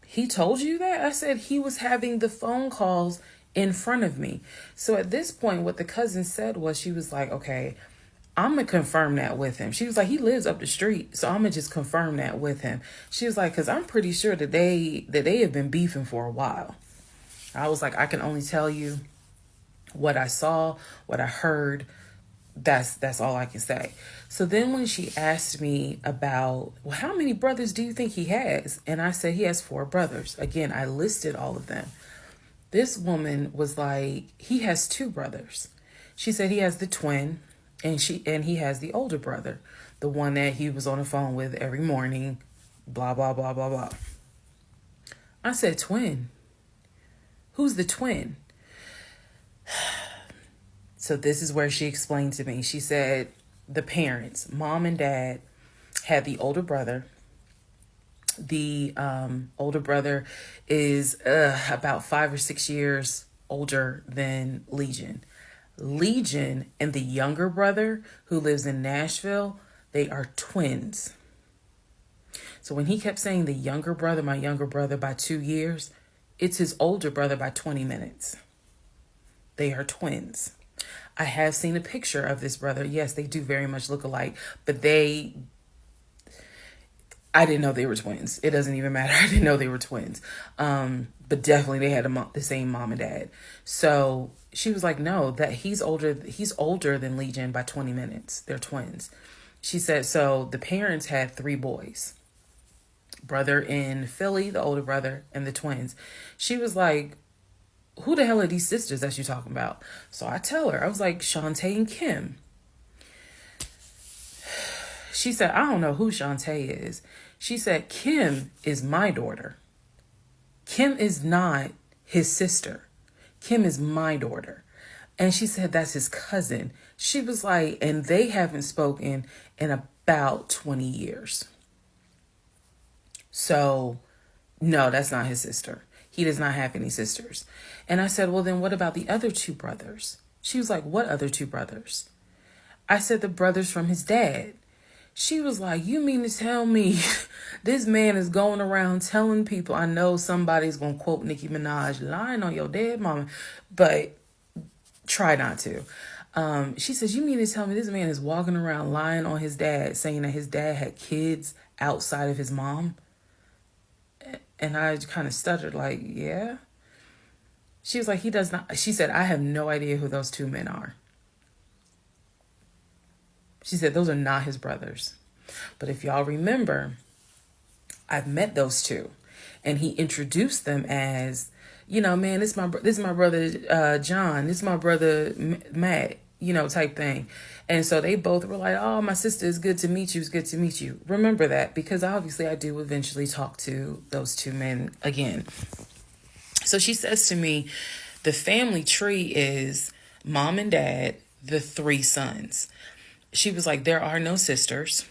S1: he told you that? I said, he was having the phone calls in front of me. So at this point, what the cousin said was, she was like, okay, I'm going to confirm that with him. She was like, he lives up the street, so I'm going to just confirm that with him. She was like, because I'm pretty sure that they have been beefing for a while. I was like, I can only tell you what I saw, what I heard. That's all I can say. So then when she asked me about, well, how many brothers do you think he has? And I said, he has 4 brothers. Again, I listed all of them. This woman was like, he has 2 brothers. She said he has the twin and he has the older brother, the one that he was on the phone with every morning, blah, blah, blah, blah, blah. I said, twin? Who's the twin? So this is where she explained to me. She said, the parents, mom and dad, had the older brother. The older brother is about 5 or 6 years older than Legion. Legion and the younger brother, who lives in Nashville, they are twins. So when he kept saying the younger brother, my younger brother by 2 years, it's his older brother by 20 minutes. They are twins. I have seen a picture of this brother. Yes, they do very much look alike, but I didn't know they were twins. It doesn't even matter. I didn't know they were twins. But definitely they had the same mom and dad. So she was like, no, that he's older than Legion by 20 minutes. They're twins. She said, so the parents had 3 boys. Brother in Philly, the older brother, and the twins. She was like, who the hell are these sisters that you talking about? So I tell her, I was like, Shantae and Kim. She said, I don't know who Shantae is. She said, Kim is my daughter. Kim is not his sister. Kim is my daughter. And she said, that's his cousin. She was like, and they haven't spoken in about 20 years. So, no, that's not his sister. He does not have any sisters. And I said, well, then what about the other 2 brothers? She was like, what other 2 brothers? I said, the brothers from his dad. She was like, you mean to tell me this man is going around telling people, I know somebody's going to quote Nicki Minaj, lying on your dead mama, but try not to. She says, you mean to tell me this man is walking around lying on his dad, saying that his dad had kids outside of his mom? And I kind of stuttered like, yeah. She was like, he does not. She said, I have no idea who those 2 men are. She said, those are not his brothers. But if y'all remember, I've met those 2. And he introduced them as, man, this is my brother John. This is my brother Matt, type thing. And so they both were like, oh, my sister, it's good to meet you. It's good to meet you. Remember that, because obviously I do eventually talk to those 2 men again. So she says to me, the family tree is mom and dad, the 3 sons. She was like, there are no sisters.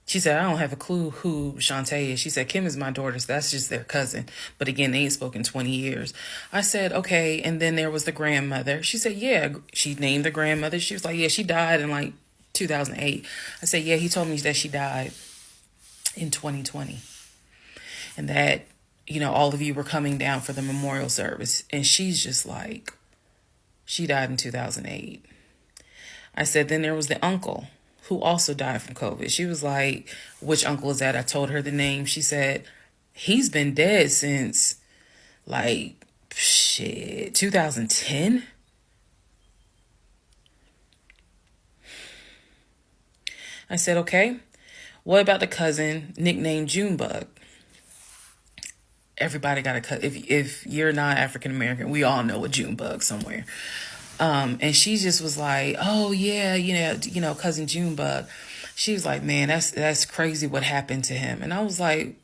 S1: She said, I don't have a clue who Shantae is. She said, Kim is my daughter, so that's just their cousin. But again, they ain't spoken 20 years. I said, okay. And then there was the grandmother. She said, yeah. She named the grandmother. She was like, yeah, she died in like 2008. I said, yeah, he told me that she died in 2020. And that, all of you were coming down for the memorial service. And she's just like, she died in 2008. I said, then there was the uncle who also died from COVID. She was like, which uncle is that? I told her the name. She said, he's been dead since 2010. I said, okay, what about the cousin nicknamed Junebug? Everybody got a cut. If you're not African American, we all know a Junebug somewhere. And she just was like, oh yeah, cousin Junebug. She was like, man, that's crazy what happened to him. And I was like,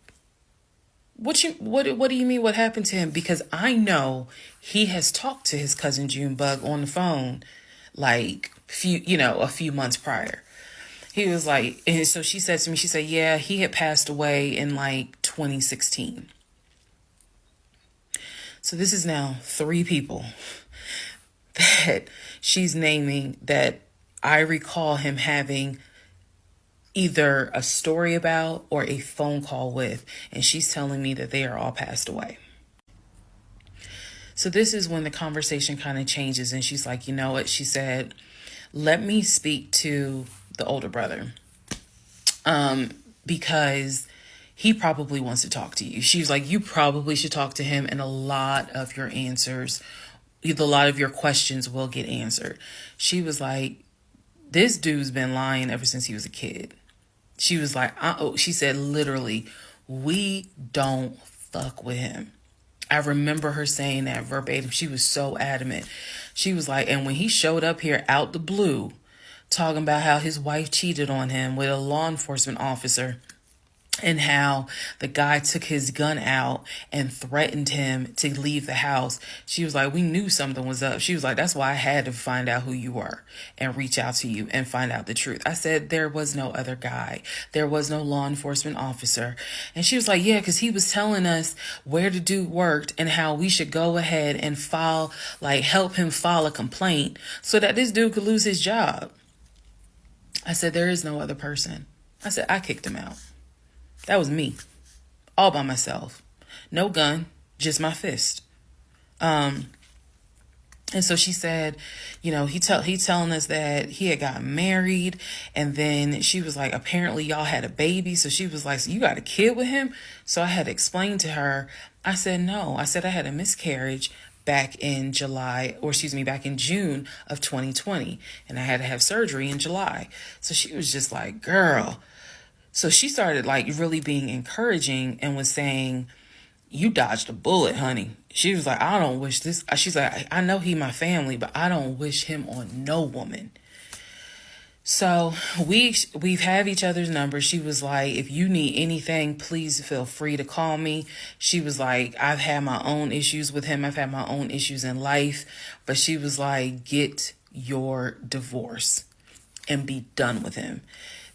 S1: what do you mean what happened to him? Because I know he has talked to his cousin Junebug on the phone a few months prior. He was like, and so she said to me, she said, yeah, he had passed away in 2016. So this is now 3 people that she's naming that I recall him having either a story about or a phone call with, and she's telling me that they are all passed away. So this is when the conversation kind of changes, and she's like, you know what? She said, let me speak to the older brother, because he probably wants to talk to you. She was like, you probably should talk to him, and a lot of your questions will get answered. She was like, this dude's been lying ever since he was a kid. She was like, she said, literally, we don't fuck with him. I remember her saying that verbatim. She was so adamant. She was like, and when he showed up here out the blue, talking about how his wife cheated on him with a law enforcement officer, and how the guy took his gun out and threatened him to leave the house. She was like, we knew something was up. She was like, that's why I had to find out who you were and reach out to you and find out the truth. I said, there was no other guy. There was no law enforcement officer. And she was like, yeah, because he was telling us where the dude worked and how we should go ahead and help him file a complaint so that this dude could lose his job. I said, there is no other person. I said, I kicked him out. That was me, all by myself. No gun, just my fist. And so she said, he telling us that he had gotten married, and then she was like, apparently y'all had a baby. So she was like, so you got a kid with him? So I had explained to her. I said, no. I said I had a miscarriage back in back in June of 2020, and I had to have surgery in July. So she was just like, girl. So she started really being encouraging and was saying, you dodged a bullet, honey. She was like, I don't wish this. She's like, I know he my family, but I don't wish him on no woman. So we've have each other's numbers. She was like, if you need anything, please feel free to call me. She was like, I've had my own issues with him. I've had my own issues in life. But she was like, get your divorce and be done with him.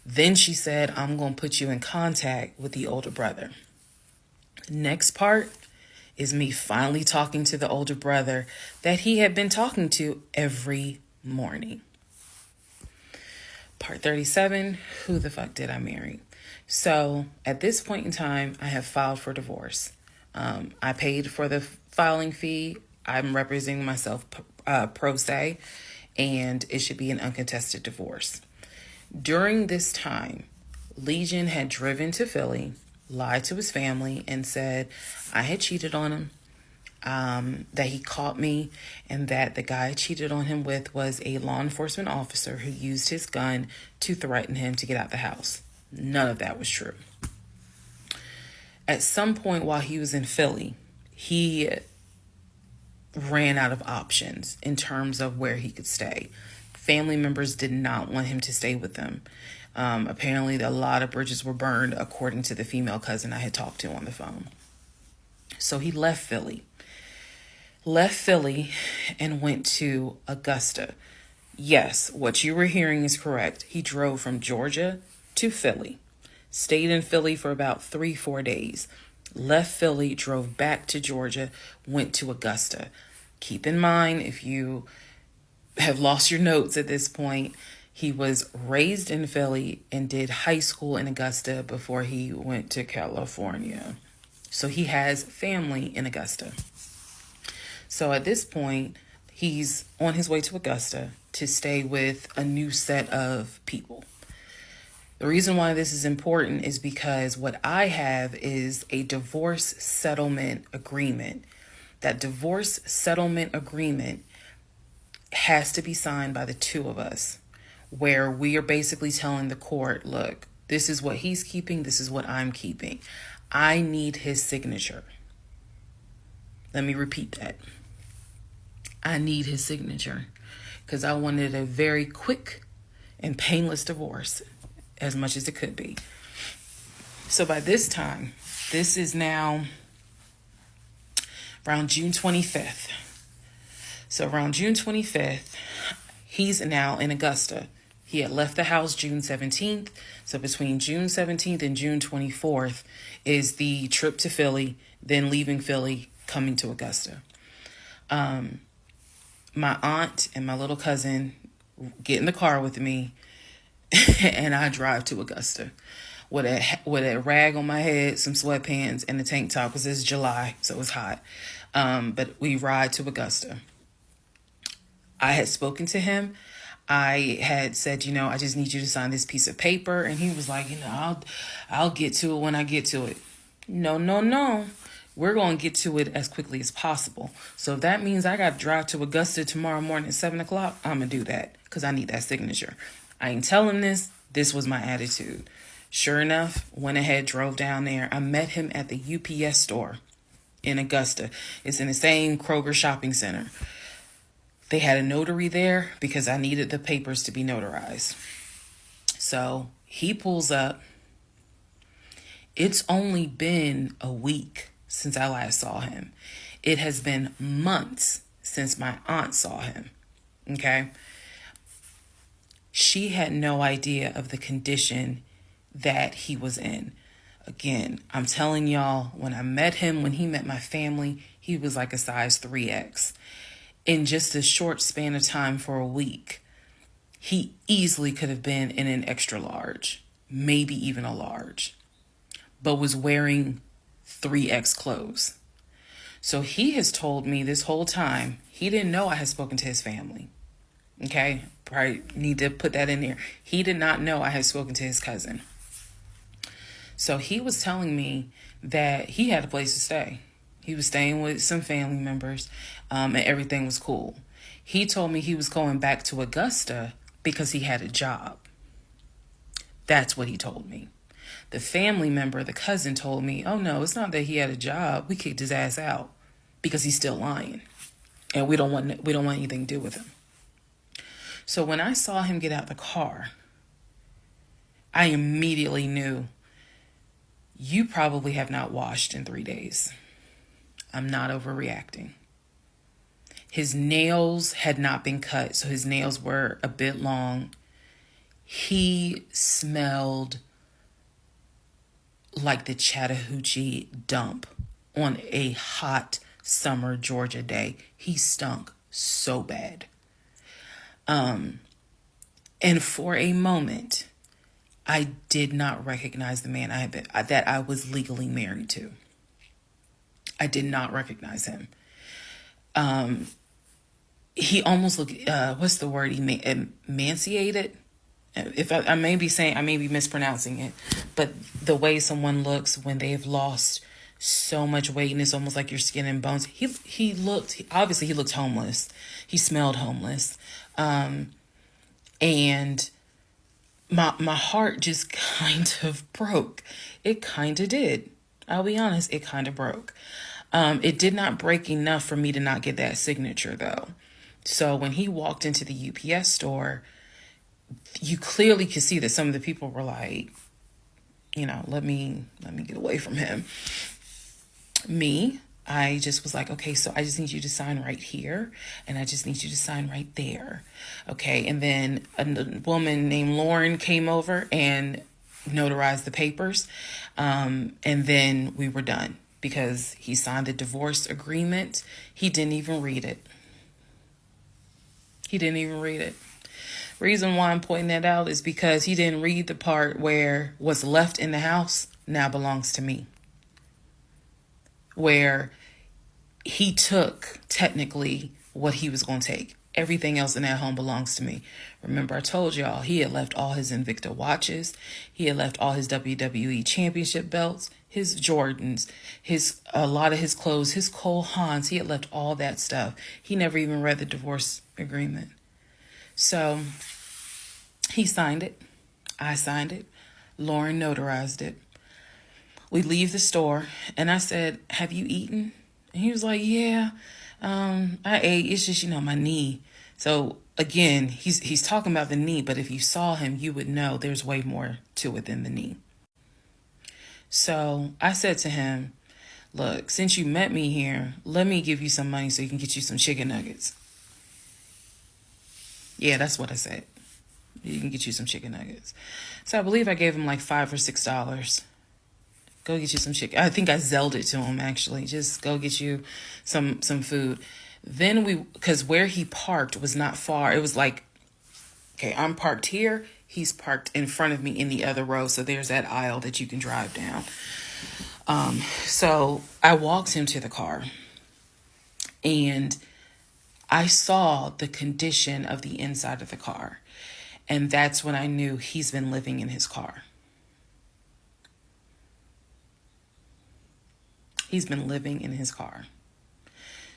S1: Then she said, I'm going to put you in contact with the older brother. Next part is me finally talking to the older brother that he had been talking to every morning. Part 37, who the fuck did I marry? So at this point in time, I have filed for divorce. I paid for the filing fee. I'm representing myself pro se, and it should be an uncontested divorce. During this time, Legion had driven to Philly, lied to his family, and said I had cheated on him, that he caught me, and that the guy I cheated on him with was a law enforcement officer who used his gun to threaten him to get out the house. None of that was true. At some point while he was in Philly, he ran out of options in terms of where he could stay. Family members did not want him to stay with them. Apparently, a lot of bridges were burned, according to the female cousin I had talked to on the phone. So he left Philly and went to Augusta. Yes, what you were hearing is correct. He drove from Georgia to Philly, stayed in Philly for about 3-4 days, left Philly, drove back to Georgia, went to Augusta. Keep in mind, if you have lost your notes at this point, he was raised in Philly and did high school in Augusta before he went to California. So he has family in Augusta. So at this point, he's on his way to Augusta to stay with a new set of people. The reason why this is important is because what I have is a divorce settlement agreement. That divorce settlement agreement has to be signed by the two of us, where we are basically telling the court, look, this is what he's keeping, this is what I'm keeping. I need his signature. Let me repeat that. I need his signature because I wanted a very quick and painless divorce, as much as it could be. So by this time, this is now around June 25th. So around June 25th, he's now in Augusta. He had left the house June 17th. So between June 17th and June 24th is the trip to Philly, then leaving Philly, coming to Augusta. My aunt and my little cousin get in the car with me, and I drive to Augusta with a rag on my head, some sweatpants, and a tank top because it's July, so it's hot. But we ride to Augusta. I had spoken to him. I had said, I just need you to sign this piece of paper. And he was like, I'll get to it when I get to it. No. We're going to get to it as quickly as possible. So if that means I got to drive to Augusta tomorrow morning at 7 o'clock, I'm going to do that because I need that signature. I ain't telling this. This was my attitude. Sure enough, went ahead, drove down there. I met him at the UPS store in Augusta. It's in the same Kroger shopping center. They had a notary there because I needed the papers to be notarized. So he pulls up It's only been a week since I last saw him. It has been months since my aunt saw him. Okay? She had no idea of the condition that he was in. Again, I'm telling y'all, when I met him, when he met my family, he was like a size 3X. In just a short span of time for a week, he easily could have been in an extra large, maybe even a large, but was wearing 3X clothes. So he has told me this whole time, he didn't know I had spoken to his family. Okay, probably need to put that in there. He did not know I had spoken to his cousin. So he was telling me that he had a place to stay. He was staying with some family members, and everything was cool. He told me he was going back to Augusta because he had a job. That's what he told me. The family member, the cousin, told me, oh no, it's not that he had a job. We kicked his ass out because he's still lying. And we don't want anything to do with him. So when I saw him get out the car, I immediately knew, you probably have not washed in 3 days. I'm not overreacting. His nails had not been cut, so his nails were a bit long. He smelled like the Chattahoochee dump on a hot summer Georgia day. He stunk so bad. And for a moment, I did not recognize the man that I was legally married to. I did not recognize him. He almost looked, what's the word? Emaciated. If I may be mispronouncing it, but the way someone looks when they've lost so much weight and it's almost like your skin and bones. He looked homeless. He smelled homeless. And my heart just kind of broke. It kind of did. I'll be honest, it kind of broke. It did not break enough for me to not get that signature though. So when he walked into the UPS store, you clearly could see that some of the people were like, let me get away from him. Me, I just was like, okay, so I just need you to sign right here, and I just need you to sign right there. Okay, and then a woman named Lauren came over and notarized the papers, and then we were done because he signed the divorce agreement. He didn't even read it. Reason why I'm pointing that out is because he didn't read the part where what's left in the house now belongs to me. Where he took technically what he was going to take. Everything else in that home belongs to me. Remember, I told y'all he had left all his Invicta watches. He had left all his WWE championship belts, his Jordans, a lot of his clothes, his Cole Haans. He had left all that stuff. He never even read the divorce agreement. So he signed it. I signed it. Lauren notarized it. We leave the store and I said, have you eaten? And he was like, yeah, I ate. It's just, my knee. So again, he's talking about the knee, but if you saw him, you would know there's way more to it than the knee. So I said to him, look, since you met me here, let me give you some money so you can get you some chicken nuggets. Yeah, that's what I said. You can get you some chicken nuggets. So I believe I gave him like $5 or $6. Go get you some chicken. I think I Zelled it to him, actually. Just go get you some food. Then because where he parked was not far. It was like, okay, I'm parked here. He's parked in front of me in the other row. So there's that aisle that you can drive down. So I walked him to the car. And I saw the condition of the inside of the car. And that's when I knew he's been living in his car. He's been living in his car.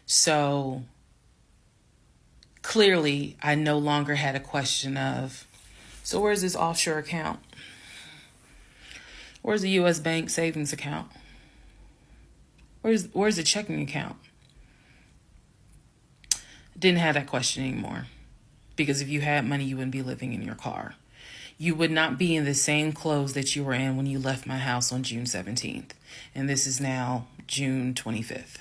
S1: So clearly, I no longer had a question of, so where's this offshore account? Where's the U.S. bank savings account? Where's the checking account? Didn't have that question anymore. Because if you had money, you wouldn't be living in your car. You would not be in the same clothes that you were in when you left my house on June 17th. And this is now June 25th.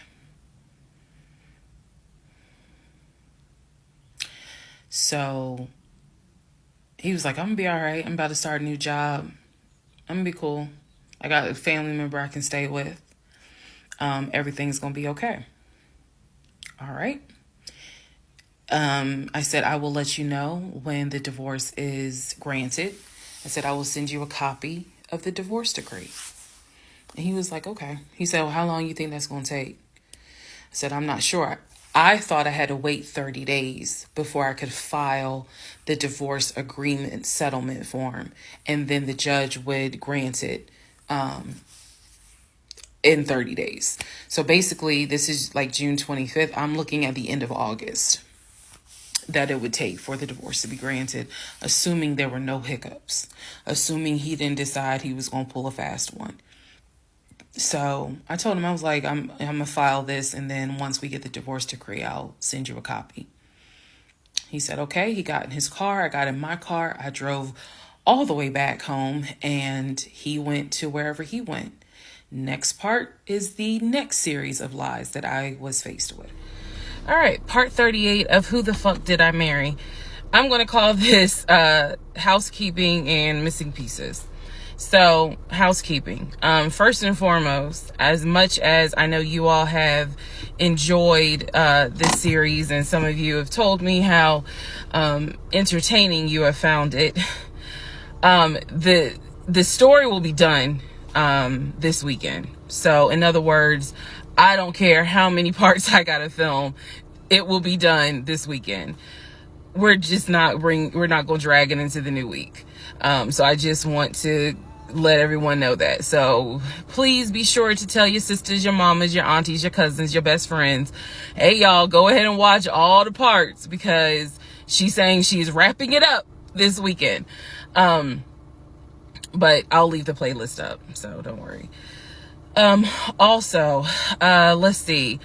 S1: So he was like, I'm going to be all right. I'm about to start a new job. I'm going to be cool. I got a family member I can stay with. Everything's going to be okay. All right. I said, I will let you know when the divorce is granted. I said, I will send you a copy of the divorce decree. And he was like, okay. He said, well, how long you think that's going to take? I said, I'm not sure. I thought I had to wait 30 days before I could file the divorce agreement settlement form. And then the judge would grant it in 30 days. So basically, this is like June 25th. I'm looking at the end of August that it would take for the divorce to be granted, assuming there were no hiccups, assuming he didn't decide he was going to pull a fast one. So I told him, I was like, I'm going to file this, and then once we get the divorce decree, I'll send you a copy. He said, okay. He got in his car. I got in my car. I drove all the way back home, and he went to wherever he went. Next part is the next series of lies that I was faced with. All right, part 38 of Who the Fuck Did I Marry? I'm going to call this housekeeping and missing pieces. So, housekeeping. First and foremost, as much as I know you all have enjoyed this series, and some of you have told me how entertaining you have found it, the story will be done this weekend. So, in other words, I don't care how many parts I gotta film. It will be done this weekend. We're not going to drag it into the new week. So I just want to let everyone know that. So please be sure to tell your sisters, your mamas, your aunties, your cousins, your best friends. Hey, y'all, go ahead and watch all the parts because she's saying she's wrapping it up this weekend. But I'll leave the playlist up, so don't worry. Also, let's see.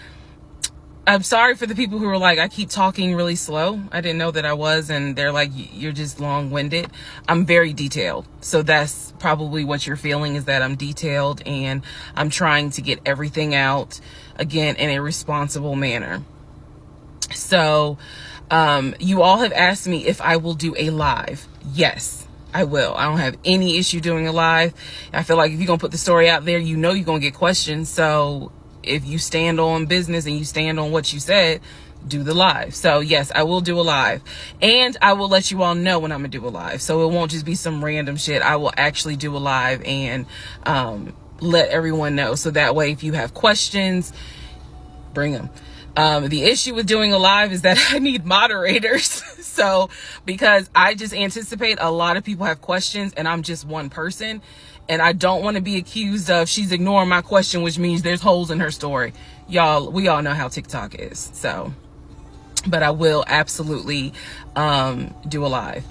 S1: I'm sorry for the people who were like, I keep talking really slow. I didn't know that I was, and they're like, you're just long-winded. I'm very detailed. So that's probably what you're feeling, is that I'm detailed and I'm trying to get everything out, again, in a responsible manner. So, you all have asked me if I will do a live. Yes, I will. I don't have any issue doing a live. I feel like if you're going to put the story out there, you know you're going to get questions. So if you stand on business and you stand on what you said, do the live. So yes, I will do a live, and I will let you all know when I'm gonna do a live. So it won't just be some random shit. I will actually do a live and let everyone know. So that way, if you have questions, bring them. The issue with doing a live is that I need moderators. So, because I just anticipate a lot of people have questions and I'm just one person, and I don't want to be accused of she's ignoring my question, which means there's holes in her story. Y'all, we all know how TikTok is. So, but I will absolutely do a live.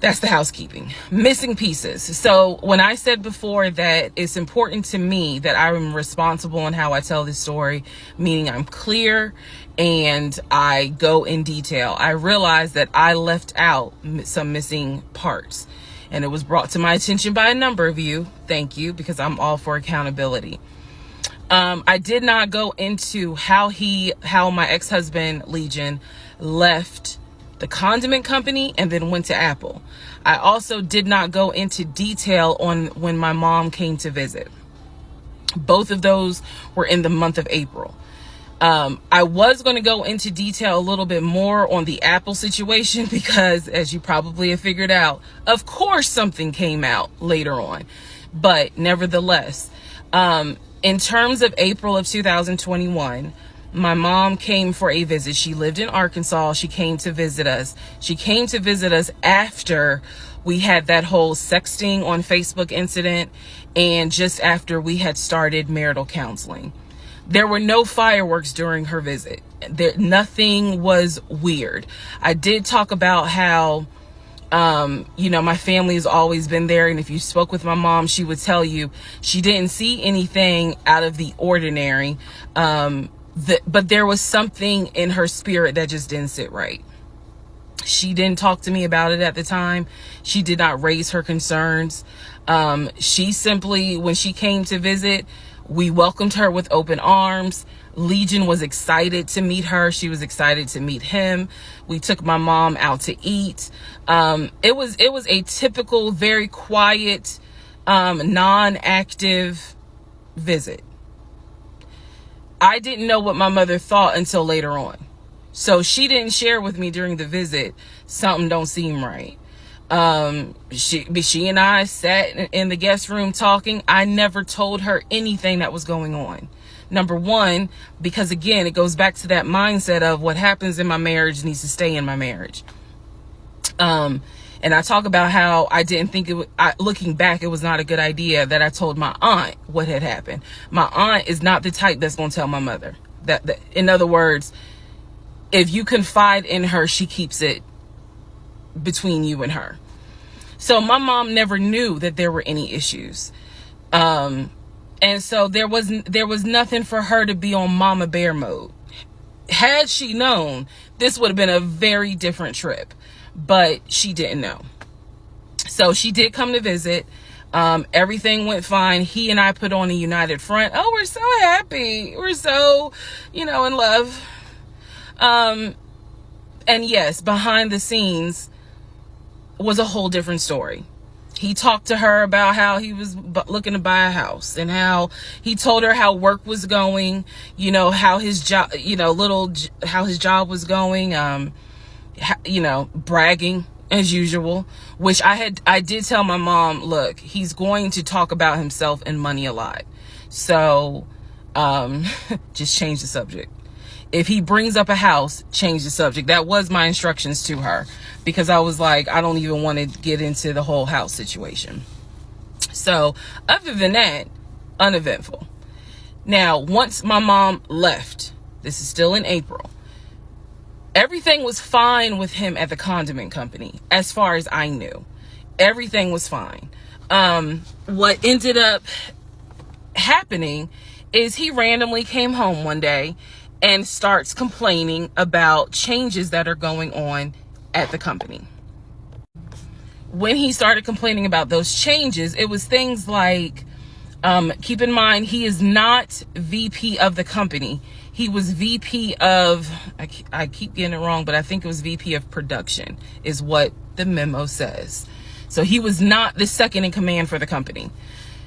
S1: That's the housekeeping. Missing pieces. So when I said before that it's important to me that I'm responsible in how I tell this story, meaning I'm clear and I go in detail, I realized that I left out some missing parts. And it was brought to my attention by a number of you. Thank you, because I'm all for accountability. I did not go into how my ex-husband, Legion, left the condiment company and then went to Apple. I also did not go into detail on when my mom came to visit. Both of those were in the month of April. I was going to go into detail a little bit more on the Apple situation because, as you probably have figured out, of course something came out later on. But nevertheless, in terms of April of 2021, my mom came for a visit. She lived in Arkansas. She came to visit us. She came to visit us after we had that whole sexting on Facebook incident and just after we had started marital counseling. There were no fireworks during her visit. Nothing was weird. I did talk about how, my family has always been there. And if you spoke with my mom, she would tell you she didn't see anything out of the ordinary. But there was something in her spirit that just didn't sit right. She didn't talk to me about it at the time. She did not raise her concerns. She simply, when she came to visit, we welcomed her with open arms. Legion was excited to meet her. She was excited to meet him. We took my mom out to eat. It was a typical, very quiet, non-active visit. I didn't know what my mother thought until later on. So she didn't share with me during the visit, something don't seem right. She and I sat in the guest room talking. I never told her anything that was going on. Number one, because again, it goes back to that mindset of what happens in my marriage needs to stay in my marriage. And I talk about how I didn't think looking back, it was not a good idea that I told my aunt what had happened. My aunt is not the type that's going to tell my mother that, in other words, if you confide in her, she keeps it between you and her. So my mom never knew that there were any issues. And so there was nothing for her to be on mama bear mode. Had she known, this would have been a very different trip, but she didn't know. So she did come to visit. Everything went fine. He and I put on a united front. Oh, we're so happy. We're so, in love. And yes, behind the scenes was a whole different story. He talked to her about how he was looking to buy a house, and how he told her how work was going, how his job, how his job was going, bragging as usual, which I did tell my mom, look, he's going to talk about himself and money a lot. So, just change the subject. If he brings up a house, change the subject. That was my instructions to her, because I was like, I don't even want to get into the whole house situation. So other than that, uneventful. Now, once my mom left, this is still in April, everything was fine with him at the condiment company. As far as I knew, everything was fine. What ended up happening is he randomly came home one day and starts complaining about changes that are going on at the company. When he started complaining about those changes, it was things like, keep in mind, he is not VP of the company. He was VP of, I keep getting it wrong, but I think it was VP of production is what the memo says. So he was not the second in command for the company.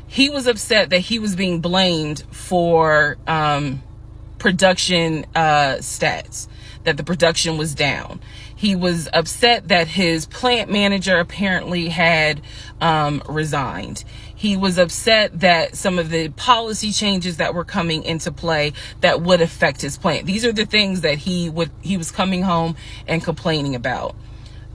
S1: He was upset that he was being blamed for, production stats, that the production was down. He was upset that his plant manager apparently had resigned. He was upset that some of the policy changes that were coming into play that would affect his plant. These are the things that he was coming home and complaining about.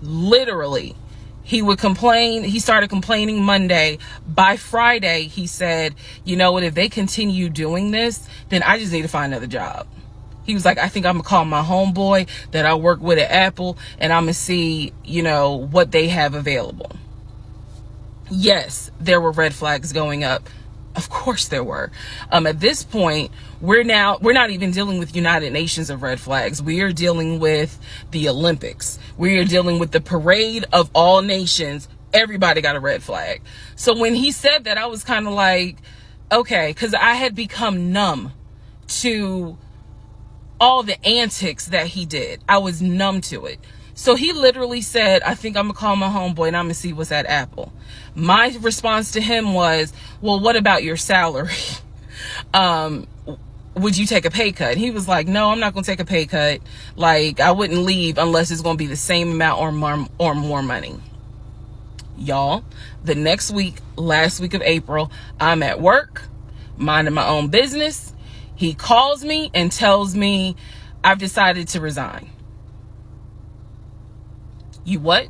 S1: Literally, he would complain. He started complaining Monday. By Friday, he said, you know what, if they continue doing this, then I just need to find another job. He was like, I think I'm going to call my homeboy that I work with at Apple, and I'm going to see, what they have available. Yes, there were red flags going up. Of course there were. At this point, we're not even dealing with United Nations of red flags. We are dealing with the Olympics. We are dealing with the parade of all nations. Everybody got a red flag. So when he said that, I was kind of like, okay, because I had become numb to all the antics that he did. I was numb to it. So he literally said, I think I'm going to call my homeboy and I'm going to see what's at Apple. My response to him was, well, what about your salary? Would you take a pay cut? He was like, no, I'm not going to take a pay cut. Like, I wouldn't leave unless it's going to be the same amount or more money. Y'all, the next week, last week of April, I'm at work, minding my own business. He calls me and tells me I've decided to resign. You what?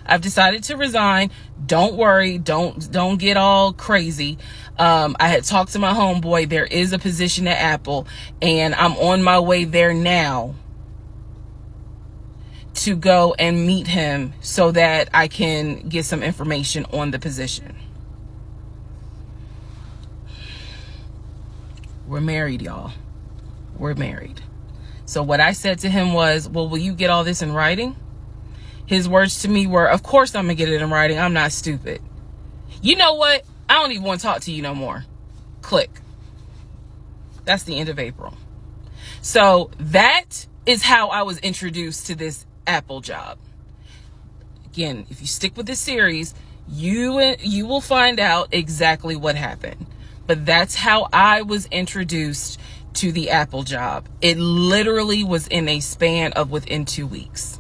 S1: I've decided to resign. Don't worry. Don't get all crazy. I had talked to my homeboy. There is a position at Apple, and I'm on my way there now to go and meet him so that I can get some information on the position. We're married, y'all. We're married. So what I said to him was, well, will you get all this in writing?
S2: His words to me were, of course I'm gonna get it in writing. I'm not stupid. You know what? I don't even want to talk to you no more. Click. That's the end of April. So that is how I was introduced to this Apple job. Again, if you stick with this series, you will find out exactly what happened. But that's how I was introduced to the Apple job. It literally was in a span of within 2 weeks.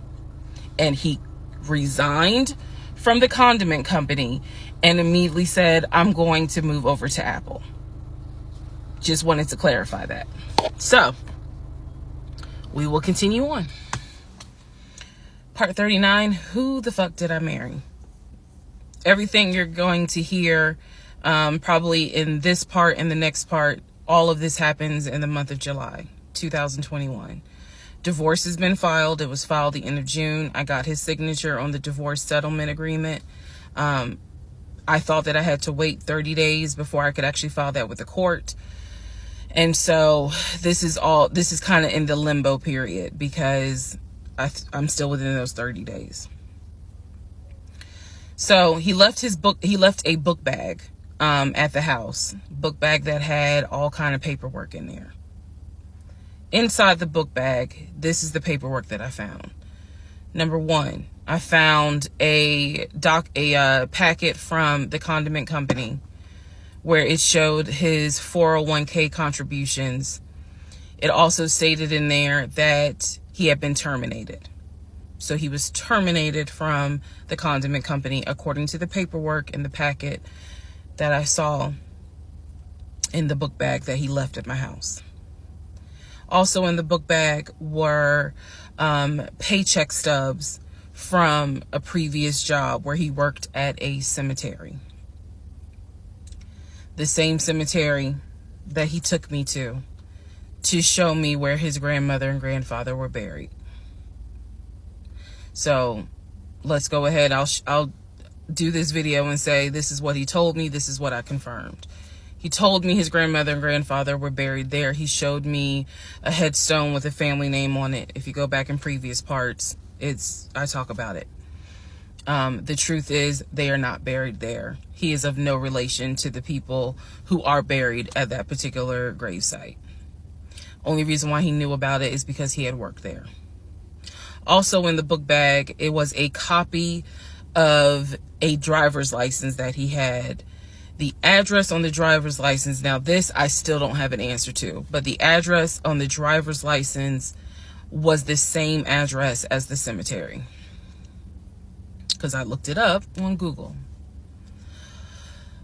S2: And he resigned from the condiment company and immediately said, I'm going to move over to Apple. Just wanted to clarify that. So, we will continue on. Part 39, who the fuck did I marry? Everything you're going to hear probably in this part and the next part, all of this happens in the month of July 2021. Divorce has been filed. It was filed the end of June. I got his signature on the divorce settlement agreement. I thought that I had to wait 30 days before I could actually file that with the court. And so this is kind of in the limbo period because I'm still within those 30 days. So he left a book bag at the house, book bag that had all kind of paperwork in there. Inside the book bag, this is the paperwork that I found. Number one, I found a packet from the condiment company where it showed his 401k contributions. It also stated in there that he had been terminated. So he was terminated from the condiment company according to the paperwork in the packet that I saw in the book bag that he left at my house. Also in the book bag were paycheck stubs from a previous job where he worked at a cemetery. The same cemetery that he took me to show me where his grandmother and grandfather were buried. So let's go ahead. I'll do this video and say this is what he told me. This is what I confirmed. He told me his grandmother and grandfather were buried there. He showed me a headstone with a family name on it. If you go back in previous parts, I talk about it. The truth is they are not buried there. He is of no relation to the people who are buried at that particular gravesite. Only reason why he knew about it is because he had worked there. Also in the book bag, it was a copy of a driver's license that he had. The address on the driver's license, now this I still don't have an answer to, but the address on the driver's license was the same address as the cemetery, because I looked it up on Google.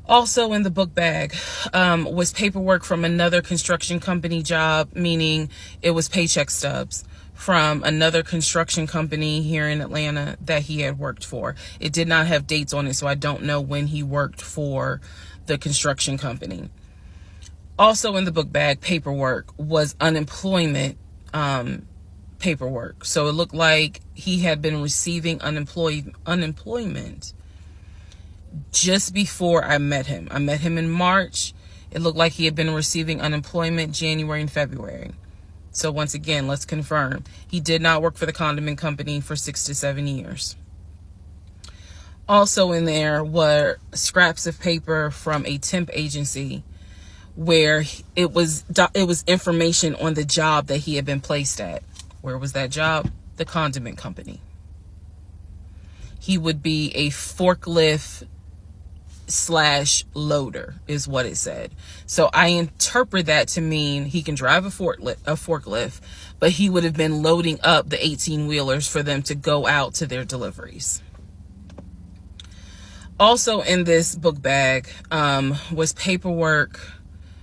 S2: Also in the book bag was paperwork from another construction company job, meaning it was paycheck stubs from another construction company here in Atlanta that he had worked for. It did not have dates on it, so I don't know when he worked for the construction company. Also in the book bag paperwork was unemployment paperwork. So it looked like he had been receiving unemployment just before I met him. I met him in March. It looked like he had been receiving unemployment January and February. So once again, let's confirm. He did not work for the condiment company for 6 to 7 years. Also in there were scraps of paper from a temp agency where it was information on the job that he had been placed at. Where was that job? The condiment company. He would be a forklift /loader is what it said. So I interpret that to mean he can drive a forklift, but he would have been loading up the 18-wheelers for them to go out to their deliveries. Also in this book bag was paperwork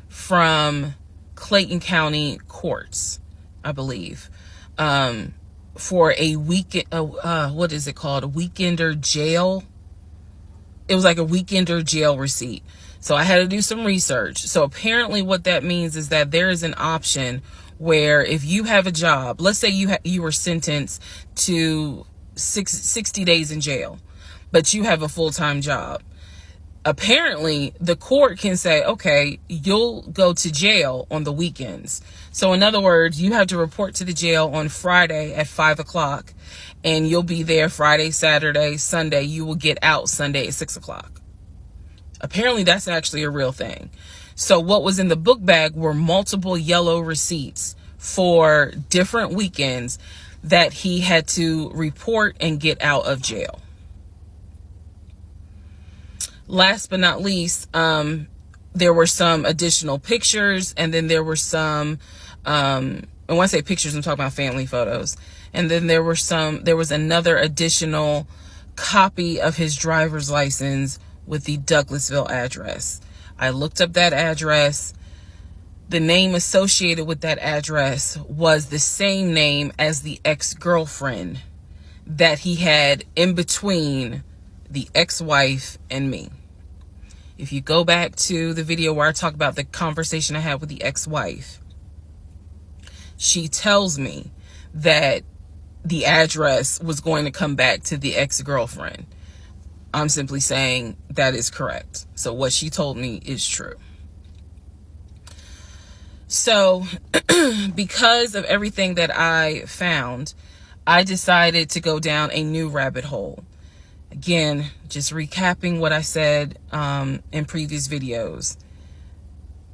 S2: from Clayton County courts, I believe, for a weekend, what is it called? A weekender jail. It was like a weekender jail receipt. So I had to do some research. So apparently what that means is that there is an option where if you have a job, let's say you were sentenced to 60 days in jail, but you have a full-time job. Apparently the court can say, okay, you'll go to jail on the weekends. So in other words, you have to report to the jail on Friday at 5 o'clock, and you'll be there Friday, Saturday, Sunday. You will get out Sunday at 6 o'clock. Apparently that's actually a real thing. So what was in the book bag were multiple yellow receipts for different weekends that he had to report and get out of jail. Last but not least, there were some additional pictures, and then there were some, and when I say pictures, I'm talking about family photos. And then there was another additional copy of his driver's license with the Douglasville address. I looked up that address. The name associated with that address was the same name as the ex-girlfriend that he had in between the ex-wife and me. If you go back to the video where I talk about the conversation I had with the ex-wife, she tells me that the address was going to come back to the ex-girlfriend. I'm simply saying that is correct. So what she told me is true. So because of everything that I found, I decided to go down a new rabbit hole. Again, just recapping what I said in previous videos.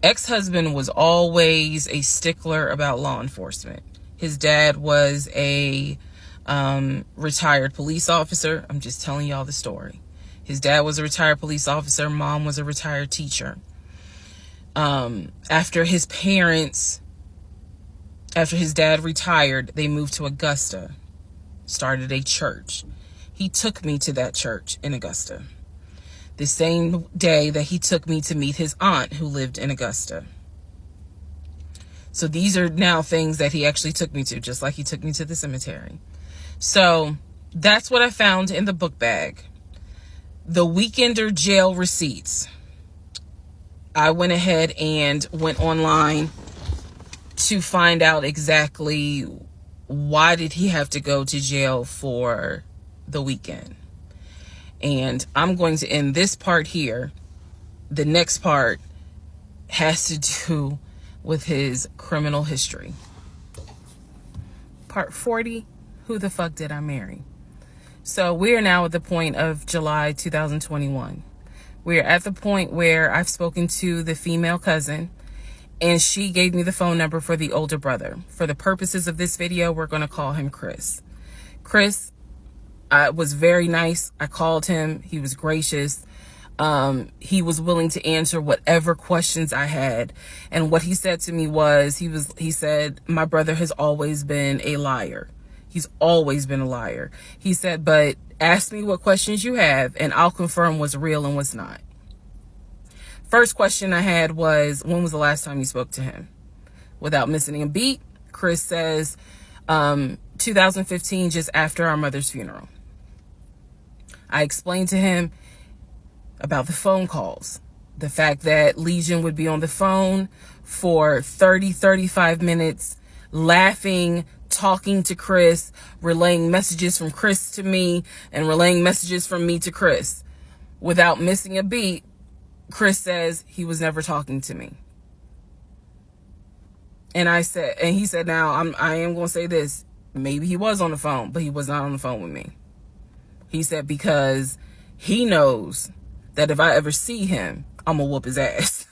S2: Ex-husband was always a stickler about law enforcement. His dad was a retired police officer. I'm just telling y'all the story. His dad was a retired police officer. Mom was a retired teacher. After his dad retired, they moved to Augusta, started a church. He took me to that church in Augusta, the same day that he took me to meet his aunt who lived in Augusta. So these are now things that he actually took me to, just like he took me to the cemetery. So that's what I found in the book bag. The Weekender jail receipts. I went ahead and went online to find out exactly why did he have to go to jail for the weekend. And I'm going to end this part here. The next part has to do with his criminal history. Part 40, who the fuck did I marry? So we're now at the point of July 2021. We're at the point where I've spoken to the female cousin, and she gave me the phone number for the older brother. For the purposes of this video, we're going to call him Chris. Chris was very nice. I called him. He was gracious. He was willing to answer whatever questions I had. And what he said to me was, he said, my brother has always been a liar. He's always been a liar. He said, but ask me what questions you have and I'll confirm what's real and what's not. First question I had was, when was the last time you spoke to him? Without missing a beat, Chris says, 2015, just after our mother's funeral. I explained to him about the phone calls, the fact that Legion would be on the phone for 35 minutes, laughing, talking to Chris, relaying messages from Chris to me, and relaying messages from me to Chris. Without missing a beat, Chris says he was never talking to me. And he said, now I am going to say this. Maybe he was on the phone, but he was not on the phone with me. He said, because he knows that if I ever see him, I'm going to whoop his ass.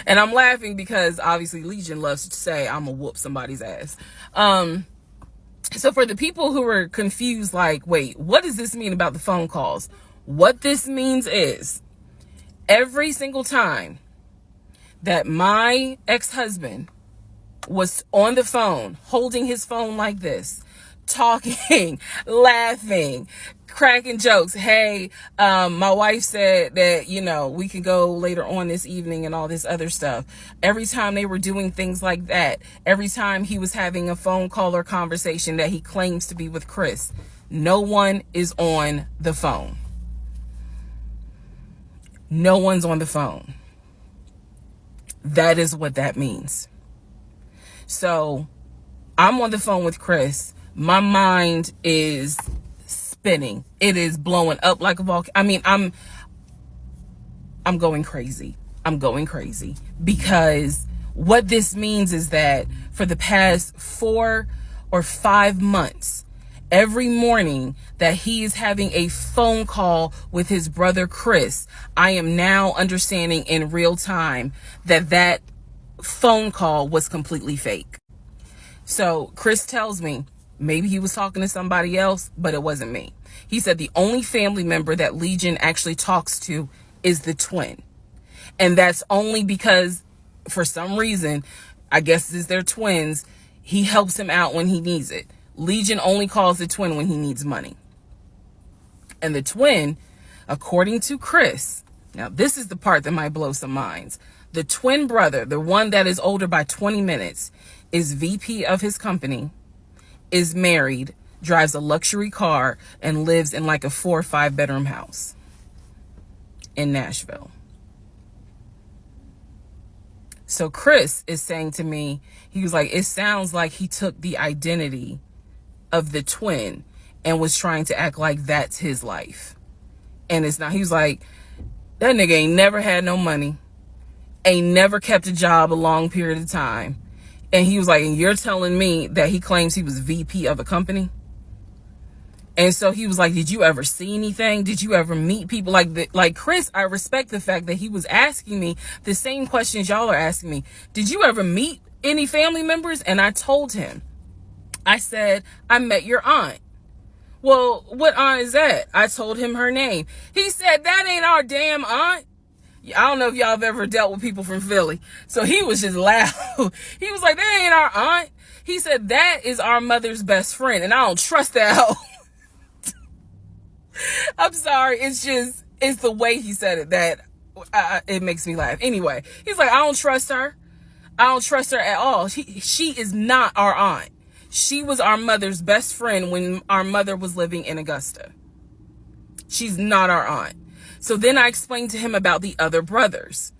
S2: And I'm laughing because obviously Legion loves to say I'm going to whoop somebody's ass. So for the people who are confused, like, wait, what does this mean about the phone calls? What this means is every single time that my ex-husband was on the phone, holding his phone like this, talking, laughing, cracking jokes. Hey, my wife said that, we can go later on this evening and all this other stuff. Every time they were doing things like that, every time he was having a phone call or conversation that he claims to be with Chris, no one is on the phone. No one's on the phone. That is what that means. So I'm on the phone with Chris. My mind is spinning. It is blowing up like a volcano. I mean, I'm going crazy. I'm going crazy because What this means is that for the past 4 or 5 months, every morning that he is having a phone call with his brother Chris, I am now understanding in real time that that phone call was completely fake. So Chris tells me maybe he was talking to somebody else, but it wasn't me. He said the only family member that Legion actually talks to is the twin. And that's only because for some reason, I guess it's their twins, he helps him out when he needs it. Legion only calls the twin when he needs money. And the twin, according to Chris, now this is the part that might blow some minds. The twin brother, the one that is older by 20 minutes, is VP of his company, is married, drives a luxury car, and lives in like a 4 or 5 bedroom house in Nashville. So Chris is saying to me, he was like, it sounds like he took the identity of the twin and was trying to act like that's his life. And it's not. He was like, that nigga ain't never had no money, ain't never kept a job a long period of time. And he was like, and you're telling me that he claims he was VP of a company? And so he was like, did you ever see anything? Did you ever meet people like Chris? I respect the fact that he was asking me the same questions y'all are asking me. Did you ever meet any family members? And I told him, I said, I met your aunt. Well, what aunt is that? I told him her name. He said, that ain't our damn aunt. I don't know if y'all have ever dealt with people from Philly. So he was just loud. He was like, that ain't our aunt. He said, that is our mother's best friend. And I don't trust that hoe. I'm sorry. It's the way he said it that it makes me laugh. Anyway, he's like, I don't trust her. I don't trust her at all. She is not our aunt. She was our mother's best friend when our mother was living in Augusta. She's not our aunt. So then I explained to him about the other brothers.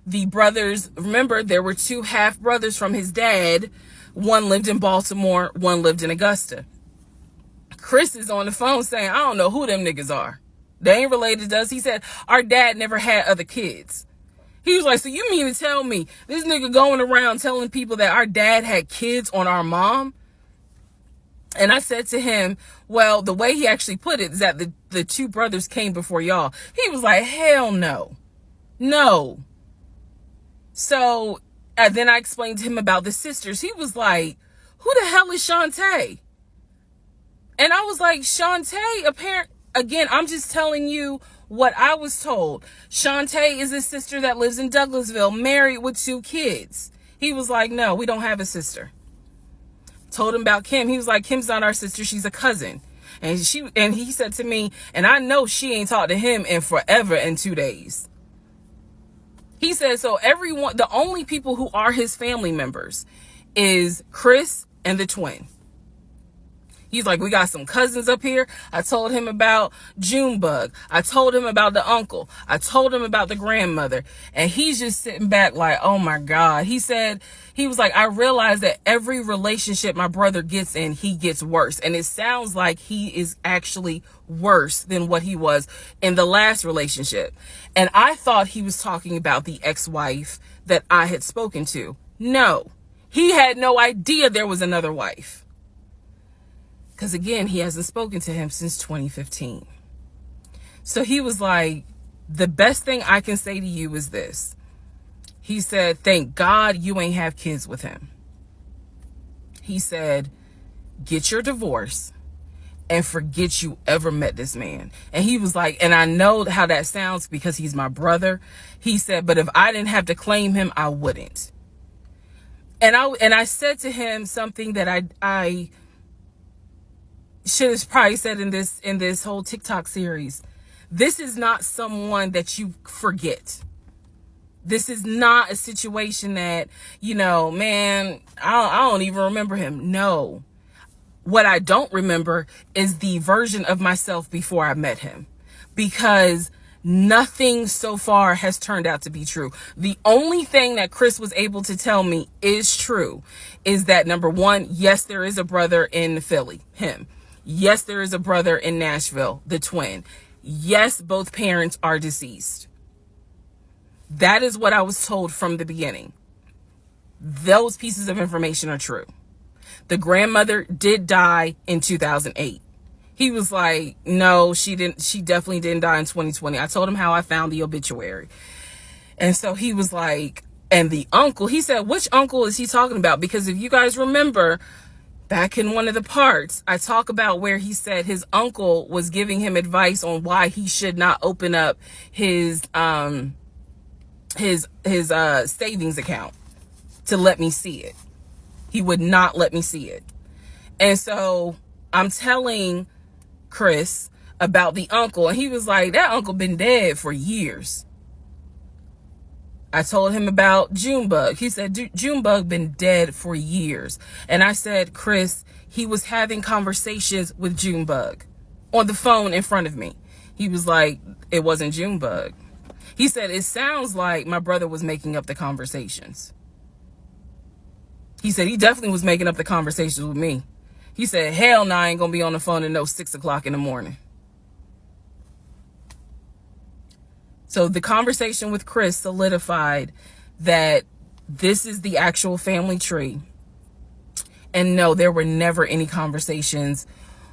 S2: The brothers, remember, there were 2 half brothers from his dad. One lived in Baltimore, one lived in Augusta. Chris is on the phone saying, I don't know who them niggas are. They ain't related to us. He said, our dad never had other kids. He was like, so you mean to tell me this nigga going around telling people that our dad had kids on our mom? And I said to him, well, the way he actually put it is that the 2 brothers came before y'all. He was like, hell no. No. So then I explained to him about the sisters. He was like, who the hell is Shantae? And I was like, Shantae, again, I'm just telling you what I was told. Shantae is a sister that lives in Douglasville, married with 2 kids. He was like, no, we don't have a sister. Told him about Kim. He was like, Kim's not our sister. She's a cousin. And he said to me, and I know she ain't talked to him in forever in 2 days. He said, so everyone, the only people who are his family members is Chris and the twin. He's like, we got some cousins up here. I told him about Junebug. I told him about the uncle. I told him about the grandmother. And he's just sitting back like, oh my God. He said, he was like, I realize that every relationship my brother gets in, he gets worse. And it sounds like he is actually worse than what he was in the last relationship. And I thought he was talking about the ex-wife that I had spoken to. No, he had no idea there was another wife. Because again, he hasn't spoken to him since 2015. So he was like, the best thing I can say to you is this. He said, thank God you ain't have kids with him. He said, get your divorce and forget you ever met this man. And he was like, and I know how that sounds because he's my brother. He said, but if I didn't have to claim him, I wouldn't. And I said to him something that I should have probably said in this whole TikTok series. This is not someone that you forget. This is not a situation that, man, I don't even remember him. No. What I don't remember is the version of myself before I met him, because nothing so far has turned out to be true. The only thing that Chris was able to tell me is true is that, number one, yes, there is a brother in Philly, him. Yes, there is a brother in Nashville, the twin. Yes, both parents are deceased. That is what I was told from the beginning. those pieces of information are true. The grandmother did die in 2008. He was like, no, she definitely didn't die in 2020. I told him how I found the obituary. And so he was like, and the uncle, he said, which uncle is he talking about? Because if you guys remember, back in one of the parts, I talk about where he said his uncle was giving him advice on why he should not open up his savings account to let me see it. He would not let me see it. And so I'm telling Chris about the uncle, and he was like, that uncle been dead for years. I told him about Junebug. He said, Junebug been dead for years. And I said, Chris, he was having conversations with Junebug on the phone in front of me. He was like, it wasn't Junebug. He said, it sounds like my brother was making up the conversations. He said, he definitely was making up the conversations with me. He said, hell no, I ain't gonna be on the phone at no 6 o'clock in the morning. So the conversation with Chris solidified that this is the actual family tree. And no, there were never any conversations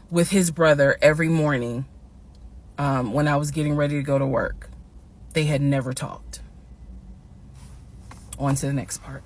S2: with his brother every morning when I was getting ready to go to work. They had never talked. On to the next part.